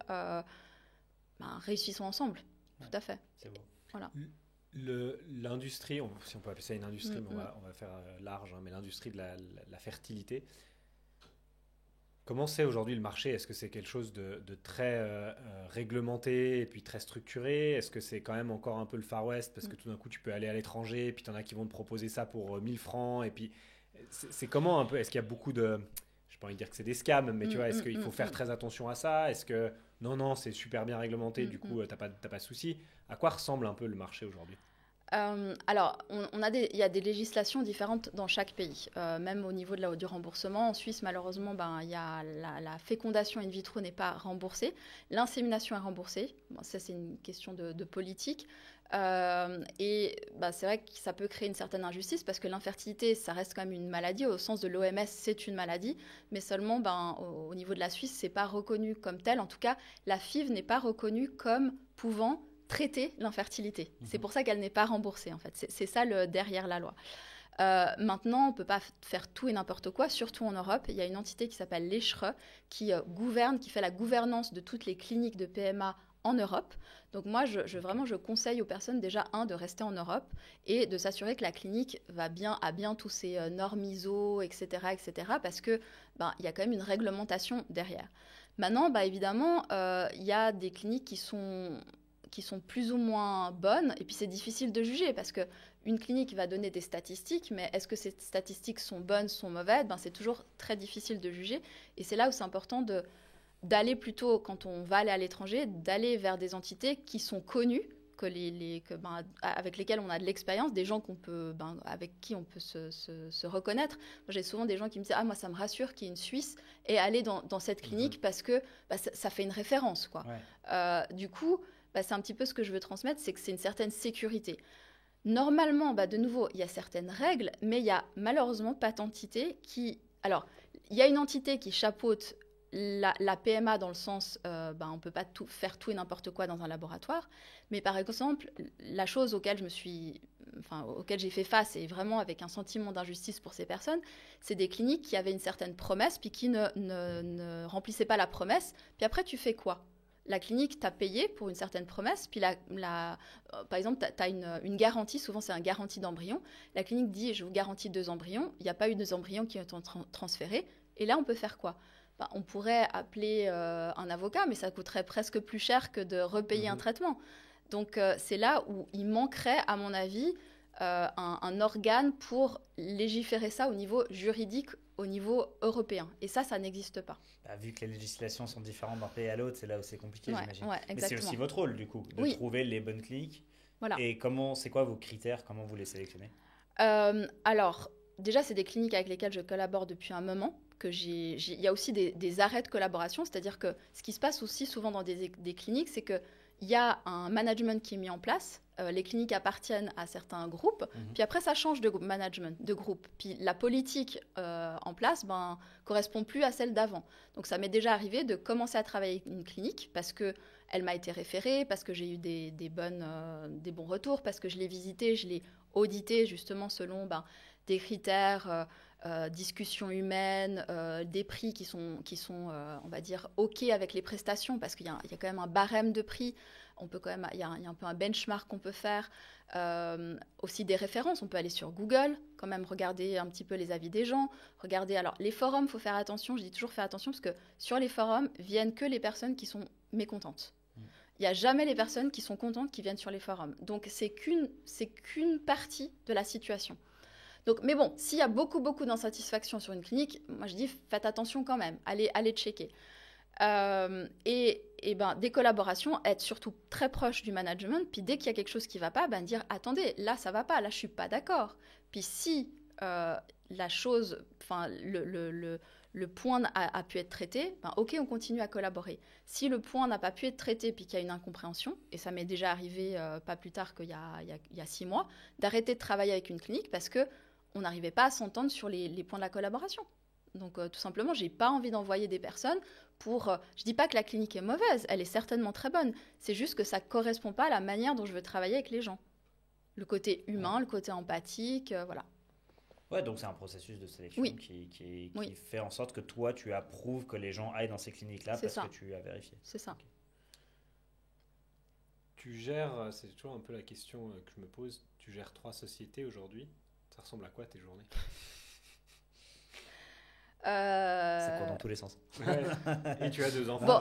réussissons ensemble. Ouais, tout à fait. c'est beau. Voilà. L'industrie, si on peut appeler ça une industrie, mais on va faire large, hein, mais l'industrie de la fertilité, comment c'est aujourd'hui le marché? Est-ce que c'est quelque chose de très réglementé et puis très structuré? Est-ce que c'est quand même encore un peu le Far West? Parce que tout d'un coup, tu peux aller à l'étranger et puis tu en as qui vont te proposer ça pour 1000 francs. Et puis, c'est comment un peu? Est-ce qu'il y a beaucoup de... Je n'ai pas envie de dire que c'est des scams, mais tu vois, est-ce qu'il faut faire très attention à ça? Est-ce que non, c'est super bien réglementé, du coup, t'as pas de souci? À quoi ressemble un peu le marché aujourd'hui? Alors, il y a des législations différentes dans chaque pays, même au niveau du remboursement. En Suisse, malheureusement, il y a la fécondation in vitro n'est pas remboursée. L'insémination est remboursée. Ça, c'est une question de politique. C'est vrai que ça peut créer une certaine injustice parce que l'infertilité, ça reste quand même une maladie. Au sens de l'OMS, c'est une maladie. Mais seulement, au niveau de la Suisse, c'est pas reconnu comme tel. En tout cas, la FIV n'est pas reconnue comme pouvant traiter l'infertilité. C'est pour ça qu'elle n'est pas remboursée, en fait. C'est ça derrière la loi. Maintenant, on ne peut pas faire tout et n'importe quoi, surtout en Europe. Il y a une entité qui s'appelle l'ECHRE qui fait la gouvernance de toutes les cliniques de PMA en Europe. Donc moi, je conseille aux personnes déjà, de rester en Europe et de s'assurer que la clinique a bien tous ces normes ISO, etc., parce que il y a quand même une réglementation derrière. Maintenant, évidemment, il y a des cliniques qui sont plus ou moins bonnes, et puis c'est difficile de juger, parce qu'une clinique va donner des statistiques, mais est-ce que ces statistiques sont bonnes, sont mauvaises? C'est toujours très difficile de juger, et c'est là où c'est important d'aller plutôt, quand on va aller à l'étranger, d'aller vers des entités qui sont connues, avec lesquelles on a de l'expérience, des gens avec qui on peut se reconnaître. Moi, j'ai souvent des gens qui me disent « Ah, moi, ça me rassure qu'il y ait une Suisse et aller dans cette clinique parce que ça fait une référence. » quoi. Ouais. Du coup, c'est un petit peu ce que je veux transmettre, c'est que c'est une certaine sécurité. Normalement, de nouveau, il y a certaines règles, mais il y a malheureusement pas d'entité qui... Alors, il y a une entité qui chapeaute la PMA dans le sens, on ne peut pas faire tout et n'importe quoi dans un laboratoire, mais par exemple, la chose auquel j'ai fait face, et vraiment avec un sentiment d'injustice pour ces personnes, c'est des cliniques qui avaient une certaine promesse, puis qui ne remplissaient pas la promesse, puis après tu fais quoi ? La clinique t'a payé pour une certaine promesse, puis par exemple, tu as une garantie, souvent c'est une garantie d'embryon. La clinique dit, je vous garantis 2 embryons, il n'y a pas eu 2 embryons qui ont été transférés, et là on peut faire quoi ? On pourrait appeler un avocat, mais ça coûterait presque plus cher que de repayer un traitement. Donc c'est là où il manquerait, à mon avis, un organe pour légiférer ça au niveau juridique, au niveau européen. Et ça n'existe pas. Vu que les législations sont différentes d'un pays à l'autre, c'est là où c'est compliqué, j'imagine. Ouais, mais c'est aussi votre rôle, du coup, de trouver les bonnes cliniques. Voilà. Et c'est quoi vos critères ? Comment vous les sélectionnez ? Alors, déjà, c'est des cliniques avec lesquelles je collabore depuis un moment. Il y a aussi des arrêts de collaboration, c'est-à-dire que ce qui se passe aussi souvent dans des cliniques, c'est qu'il y a un management qui est mis en place, les cliniques appartiennent à certains groupes, puis après ça change de management, de groupe, puis la politique en place correspond plus à celle d'avant. Donc ça m'est déjà arrivé de commencer à travailler avec une clinique parce qu'elle m'a été référée, parce que j'ai eu des bons retours, parce que je l'ai visitée, je l'ai auditée justement selon des critères... discussion humaine, des prix qui sont on va dire, OK avec les prestations, parce qu'il y a quand même un barème de prix, il y a un peu un benchmark qu'on peut faire, aussi des références, on peut aller sur Google, quand même regarder un petit peu les avis des gens, alors les forums, il faut faire attention, je dis toujours faire attention, parce que sur les forums, viennent que les personnes qui sont mécontentes. Il n'y a jamais les personnes qui sont contentes qui viennent sur les forums. Donc c'est qu'une partie de la situation. Donc, mais bon, s'il y a beaucoup d'insatisfaction sur une clinique, moi je dis faites attention quand même, allez checker. Des collaborations, être surtout très proche du management, puis dès qu'il y a quelque chose qui ne va pas, dire attendez, là ça ne va pas, là je ne suis pas d'accord. Puis si la chose, le point a pu être traité, ok, on continue à collaborer. Si le point n'a pas pu être traité, puis qu'il y a une incompréhension, et ça m'est déjà arrivé pas plus tard qu'il y a 6 mois, d'arrêter de travailler avec une clinique parce que on n'arrivait pas à s'entendre sur les points de la collaboration. Donc, tout simplement, je n'ai pas envie d'envoyer des personnes pour... je ne dis pas que la clinique est mauvaise, elle est certainement très bonne. C'est juste que ça ne correspond pas à la manière dont je veux travailler avec les gens. Le côté humain, le côté empathique, voilà. Ouais, donc c'est un processus de sélection qui fait en sorte que toi, tu approuves que les gens aillent dans ces cliniques-là parce que tu as vérifié. C'est ça. Okay. Tu gères, c'est toujours un peu la question que je me pose, tu gères 3 sociétés aujourd'hui. Ça ressemble à quoi tes journées ? Ça court dans tous les sens. Ouais. Et tu as 2 enfants.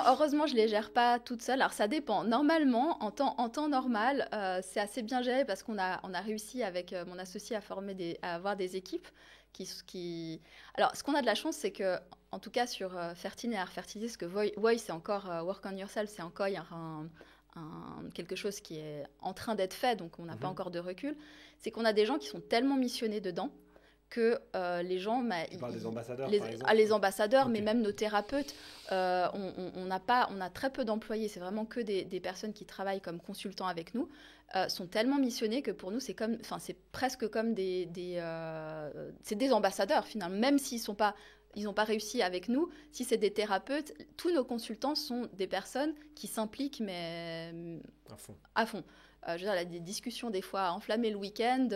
Heureusement, je les gère pas toute seule. Alors ça dépend. Normalement, en temps normal, c'est assez bien géré parce qu'on a réussi avec mon associé à avoir des équipes qui... Alors, ce qu'on a de la chance, c'est que, en tout cas sur Fertile et Art Fertilité, parce que Voice, c'est encore Work on Yourself, c'est encore quelque chose qui est en train d'être fait, donc on n'a pas encore de recul. C'est qu'on a des gens qui sont tellement missionnés dedans que les gens... Tu parles des ambassadeurs, par exemple ? Les ambassadeurs, okay. Mais même nos thérapeutes, on a très peu d'employés, c'est vraiment que des personnes qui travaillent comme consultants avec nous, sont tellement missionnés que pour nous, c'est presque comme c'est des ambassadeurs, finalement, même s'ils n'ont pas réussi avec nous. Si c'est des thérapeutes, tous nos consultants sont des personnes qui s'impliquent, mais à fond. Je veux dire, il y a des discussions des fois enflammées le week-end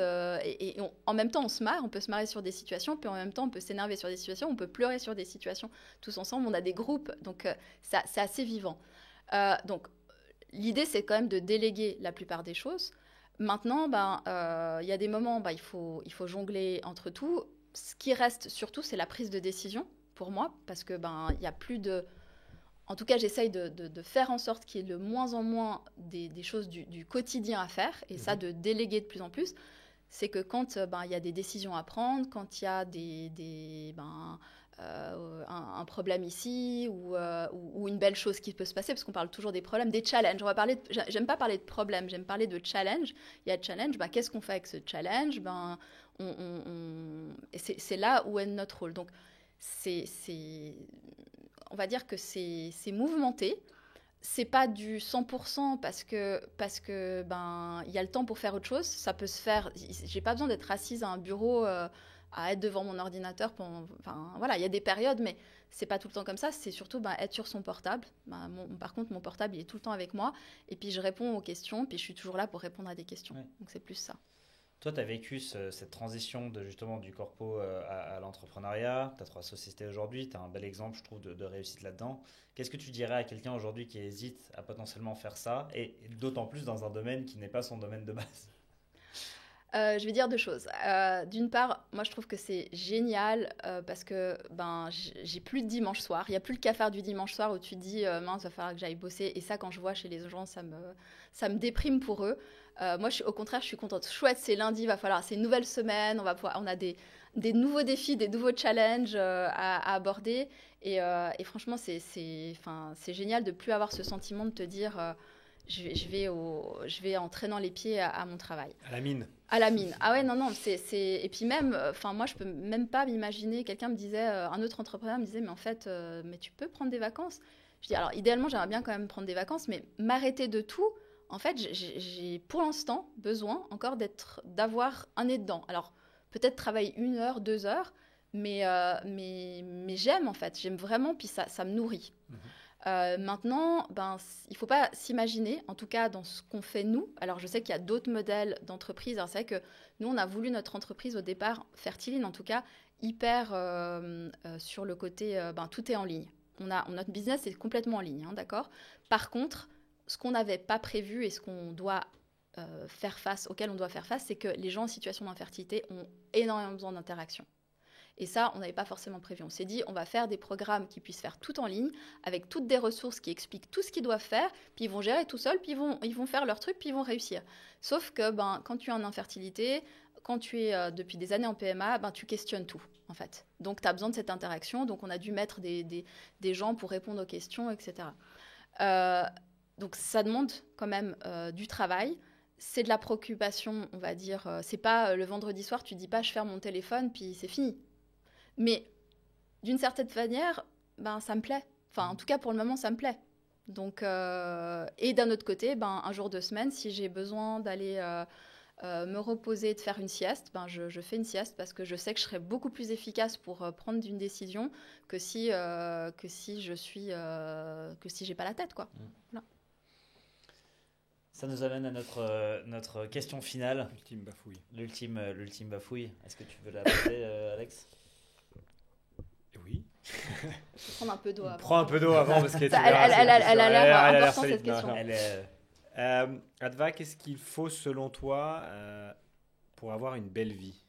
et en même temps on se marre, on peut se marrer sur des situations, puis en même temps on peut s'énerver sur des situations, on peut pleurer sur des situations tous ensemble, on a des groupes, donc c'est assez vivant. Donc l'idée c'est quand même de déléguer la plupart des choses. Maintenant, y a des moments, il faut jongler entre tout. Ce qui reste surtout, c'est la prise de décision pour moi, parce que il y a plus de... En tout cas, j'essaye de faire en sorte qu'il y ait de moins en moins des choses du quotidien à faire, et ça, de déléguer de plus en plus. C'est que quand il y a des décisions à prendre, quand il y a un problème ici ou une belle chose qui peut se passer, parce qu'on parle toujours des problèmes, des challenges. J'aime pas parler de problèmes, j'aime parler de challenge. Il y a challenge, qu'est-ce qu'on fait avec ce challenge ? C'est là où est notre rôle. Donc, on va dire que c'est mouvementé. C'est pas du 100% parce que il y a le temps pour faire autre chose. Ça peut se faire. J'ai pas besoin d'être assise à un bureau à à être devant mon ordinateur. Enfin, voilà, il y a des périodes, mais c'est pas tout le temps comme ça. C'est surtout être sur son portable. Par contre, mon portable, il est tout le temps avec moi. Et puis, je réponds aux questions. Puis, je suis toujours là pour répondre à des questions. Ouais. Donc, c'est plus ça. Toi, tu as vécu cette transition justement du corpo à l'entrepreneuriat. Tu as 3 sociétés aujourd'hui. Tu as un bel exemple, je trouve, de réussite là-dedans. Qu'est-ce que tu dirais à quelqu'un aujourd'hui qui hésite à potentiellement faire ça, et d'autant plus dans un domaine qui n'est pas son domaine de base? Je vais dire 2 choses. D'une part, moi, je trouve que c'est génial parce que j'ai plus de dimanche soir. Il n'y a plus le cafard du dimanche soir où tu te dis mince, va falloir que j'aille bosser. Et ça, quand je vois chez les gens, ça me déprime pour eux. Moi, au contraire, je suis contente. Chouette, c'est lundi, c'est une nouvelle semaine. On a des nouveaux défis, des nouveaux challenges à aborder. Et franchement, c'est génial de ne plus avoir ce sentiment de te dire je vais en traînant les pieds à mon travail. À la mine. À la mine. Ah ouais, non. Et puis même, moi, je peux même pas m'imaginer. Quelqu'un me disait, un autre entrepreneur me disait, mais en fait, mais tu peux prendre des vacances. Je dis, alors, idéalement, j'aimerais bien quand même prendre des vacances, mais m'arrêter de tout, en fait, j'ai pour l'instant besoin encore d'avoir un nez dedans. Alors, peut-être travailler 1 heure, 2 heures, mais j'aime, en fait. J'aime vraiment, puis ça me nourrit. Maintenant, il ne faut pas s'imaginer, en tout cas dans ce qu'on fait nous. Alors, je sais qu'il y a d'autres modèles d'entreprise. Alors, c'est vrai que nous, on a voulu notre entreprise au départ, Fertiline en tout cas, hyper sur le côté, tout est en ligne. Notre business est complètement en ligne, hein, d'accord ? Par contre, ce qu'on n'avait pas prévu et ce qu'on doit auquel on doit faire face, c'est que les gens en situation d'infertilité ont énormément besoin d'interaction. Et ça, on n'avait pas forcément prévu. On s'est dit, on va faire des programmes qui puissent faire tout en ligne, avec toutes des ressources qui expliquent tout ce qu'ils doivent faire, puis ils vont gérer tout seuls, puis ils vont faire leur truc, puis ils vont réussir. Sauf que quand tu es en infertilité, quand tu es depuis des années en PMA, tu questionnes tout, en fait. Donc, tu as besoin de cette interaction. Donc, on a dû mettre des gens pour répondre aux questions, etc. Donc, ça demande quand même du travail. C'est de la préoccupation, on va dire. C'est pas le vendredi soir, tu dis pas, je ferme mon téléphone, puis c'est fini. Mais d'une certaine manière, ça me plaît. Enfin, en tout cas, pour le moment, ça me plaît. Donc, et d'un autre côté, un jour de semaine, si j'ai besoin d'aller me reposer et de faire une sieste, je fais une sieste parce que je sais que je serai beaucoup plus efficace pour prendre une décision que si j'ai pas la tête, quoi. Voilà. Ça nous amène à notre question finale. L'ultime bafouille. L'ultime bafouille. Est-ce que tu veux la poser, Alex ? Oui. Je vais prendre un peu d'eau avant. Prends un peu d'eau avant parce que elle a l'air importante cette question. Adva, qu'est-ce qu'il faut selon toi pour avoir une belle vie ?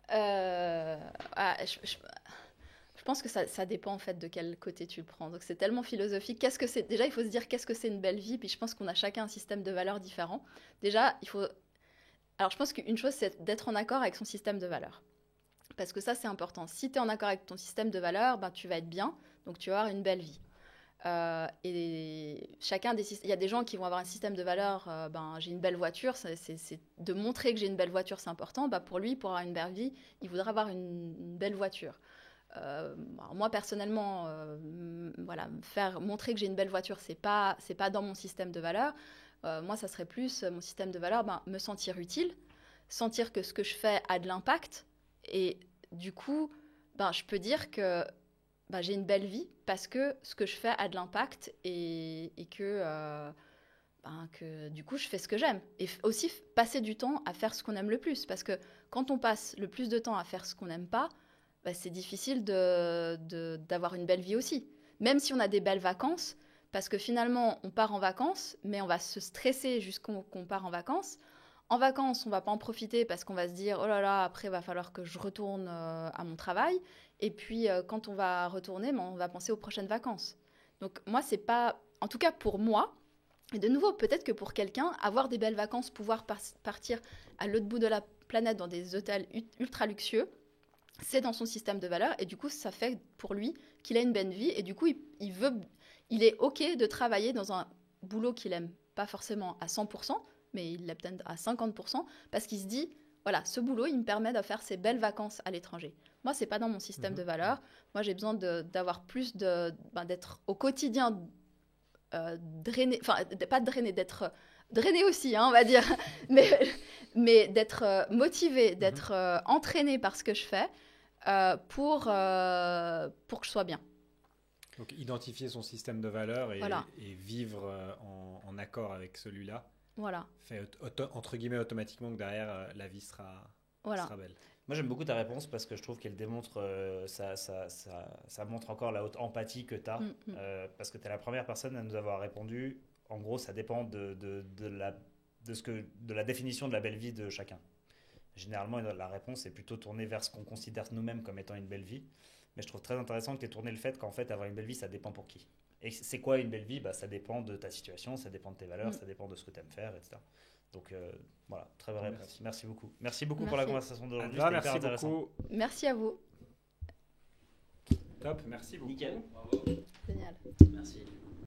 Je pense que ça dépend en fait de quel côté tu le prends. Donc c'est tellement philosophique. Déjà, il faut se dire qu'est-ce que c'est une belle vie. Puis je pense qu'on a chacun un système de valeurs différent. Déjà, alors je pense qu'une chose, c'est d'être en accord avec son système de valeurs. Parce que ça, c'est important. Si tu es en accord avec ton système de valeurs, tu vas être bien. Donc tu vas avoir une belle vie. Et il y a des gens qui vont avoir un système de valeurs, j'ai une belle voiture, c'est de montrer que j'ai une belle voiture, c'est important. Pour lui, pour avoir une belle vie, il voudra avoir une belle voiture. Moi personnellement, montrer que j'ai une belle voiture, c'est pas dans mon système de valeurs. Moi, ça serait plus mon système de valeurs, me sentir utile, sentir que ce que je fais a de l'impact, et du coup, je peux dire que j'ai une belle vie parce que ce que je fais a de l'impact et que du coup, je fais ce que j'aime. Et aussi passer du temps à faire ce qu'on aime le plus, parce que quand on passe le plus de temps à faire ce qu'on n'aime pas, c'est difficile d'avoir une belle vie aussi. Même si on a des belles vacances, parce que finalement, on part en vacances, mais on va se stresser jusqu'on part en vacances. En vacances, on ne va pas en profiter parce qu'on va se dire « Oh là là, après, il va falloir que je retourne à mon travail. » Et puis, quand on va retourner, on va penser aux prochaines vacances. Donc, moi, c'est pas... En tout cas, pour moi, et de nouveau, peut-être que pour quelqu'un, avoir des belles vacances, pouvoir partir à l'autre bout de la planète dans des hôtels ultra luxueux, c'est dans son système de valeurs. Et du coup, ça fait pour lui qu'il a une belle vie. Et du coup, il est OK de travailler dans un boulot qu'il aime pas forcément à 100%, mais il l'aime à 50%, parce qu'il se dit, voilà, ce boulot, il me permet de faire ces belles vacances à l'étranger. Moi, c'est pas dans mon système de valeurs. Moi, j'ai besoin d'avoir plus d'être au quotidien drainé, enfin, pas drainé, d'être drainé aussi, hein, on va dire, mais d'être motivé, d'être entraîné par ce que je fais pour que je sois bien. Donc identifier son système de valeurs Voilà. et vivre en accord avec celui-là Voilà. fait entre guillemets automatiquement que derrière la vie sera belle. Moi, j'aime beaucoup ta réponse parce que je trouve qu'elle démontre, ça montre encore la haute empathie que tu as. Parce que tu es la première personne à nous avoir répondu. En gros, ça dépend de la définition de la belle vie de chacun. Généralement, la réponse est plutôt tournée vers ce qu'on considère nous-mêmes comme étant une belle vie. Mais je trouve très intéressant que tu aies tourné le fait qu'en fait, avoir une belle vie, ça dépend pour qui. Et c'est quoi une belle vie? Ça dépend de ta situation, ça dépend de tes valeurs, ça dépend de ce que tu aimes faire, etc. Donc voilà, très bonne réponse. Merci beaucoup. Merci beaucoup pour la conversation d'aujourd'hui. C'était hyper intéressant. Beaucoup. Merci à vous. Top, merci beaucoup. Nickel. Génial. Merci.